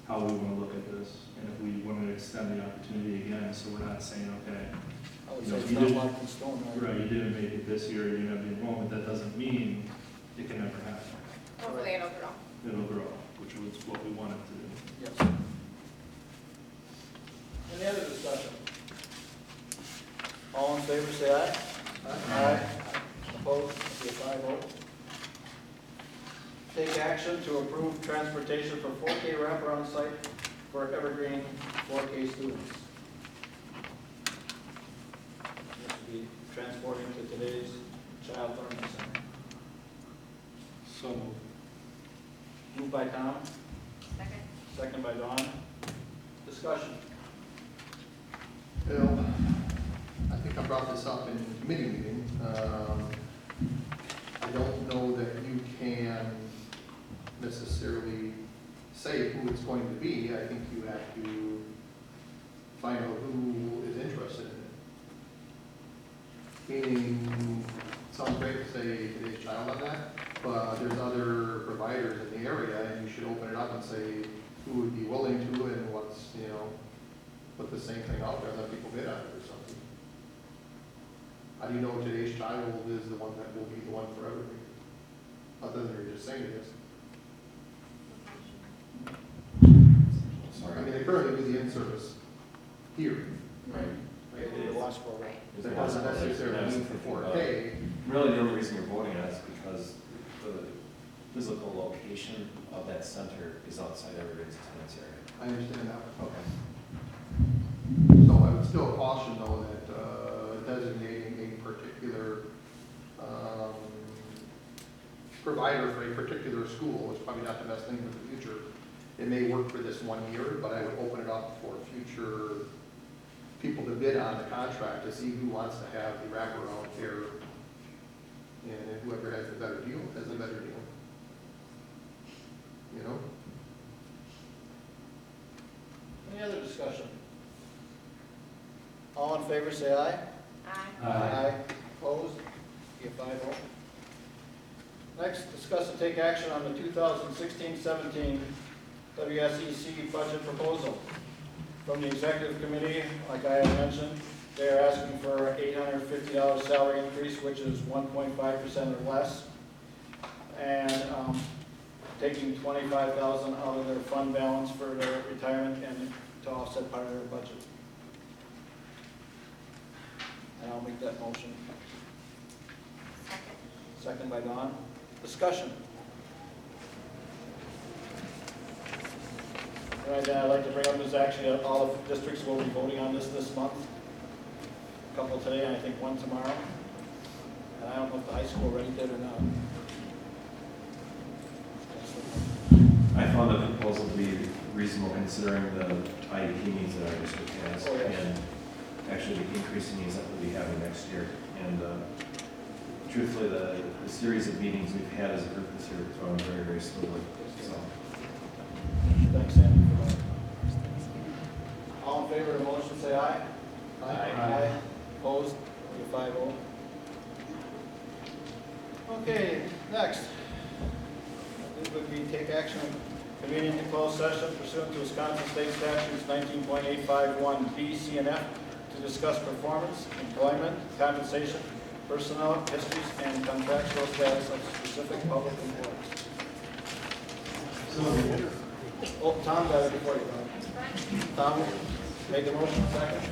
how we want to look at this? And if we want to extend the opportunity again, so we're not saying, okay, I would you say know, it's you not didn't, locked in stone, right? right, you didn't make it this year, you didn't have the enrollment, that doesn't mean it can never happen. Hopefully it'll grow. It'll grow, which was what we wanted to do. Yes. Any other discussion? All in favor, say aye. Aye. Opposed, be a 5-0. Take action to approve transportation for 4K wraparound site for Evergreen 4K students. This will be transporting to today's Child Learning Center. So moved. Moved by Tom, Second. second by Dawn. Discussion. Bill, I think I brought this up in committee meeting. I don't know that you can necessarily say who it's going to be. I think you have to find out who is interested in it. Meaning, it sounds great to say today's child on that, but there's other providers in the area, and you should open it up and say who would be willing to and what's, put the same thing out there, let people bid on it or something. How do you know today's child is the one that will be the one for everything? Other than you're just saying it is. I mean, they currently do the in-service here. Right. They do the watch program. There wasn't necessarily a need for 4K. Really, the only reason you're voting on it is because the physical location of that center is outside everybody's attendance area. I understand that. Okay. So I would still caution though that designating a particular provider for a particular school is probably not the best thing for the future. It may work for this 1 year, but I would open it up for future people to bid on the contract to see who wants to have the wraparound care. And whoever has the better deal has a better deal. You know? Any other discussion? All in favor, say aye. Aye. Aye. Opposed? Be a 5-0. Next, discuss and take action on the 2016-17 WSEC budget proposal. From the executive committee, like I had mentioned, they are asking for an $850 salary increase, which is 1.5% or less, and taking $25,000 out of their fund balance for their retirement and to offset part of their budget. And I'll make that motion. Second. Second by Dawn. Discussion. Right, I'd like to bring up is actually all of the districts will be voting on this month. A couple today, and I think one tomorrow. And I don't know if the high school already did or not. I found the proposal to be reasonable considering the IEP needs that our district has. Oh, yes. And actually the increasing needs that we'll be having next year. And truthfully, the series of meetings we've had as a group this year is going very, very smoothly. So. Thanks, Sandy, for that. All in favor of the motion, say aye. Aye. Opposed? Be 5-0. Okay, next. This would be take action convening to closed session pursuant to Wisconsin State Statutes 19.851 B, C, and F to discuss performance, employment, compensation, personnel histories, and contractual status of specific public employees. Oh, Tom got it before you, Tom. Tom, make the motion, second.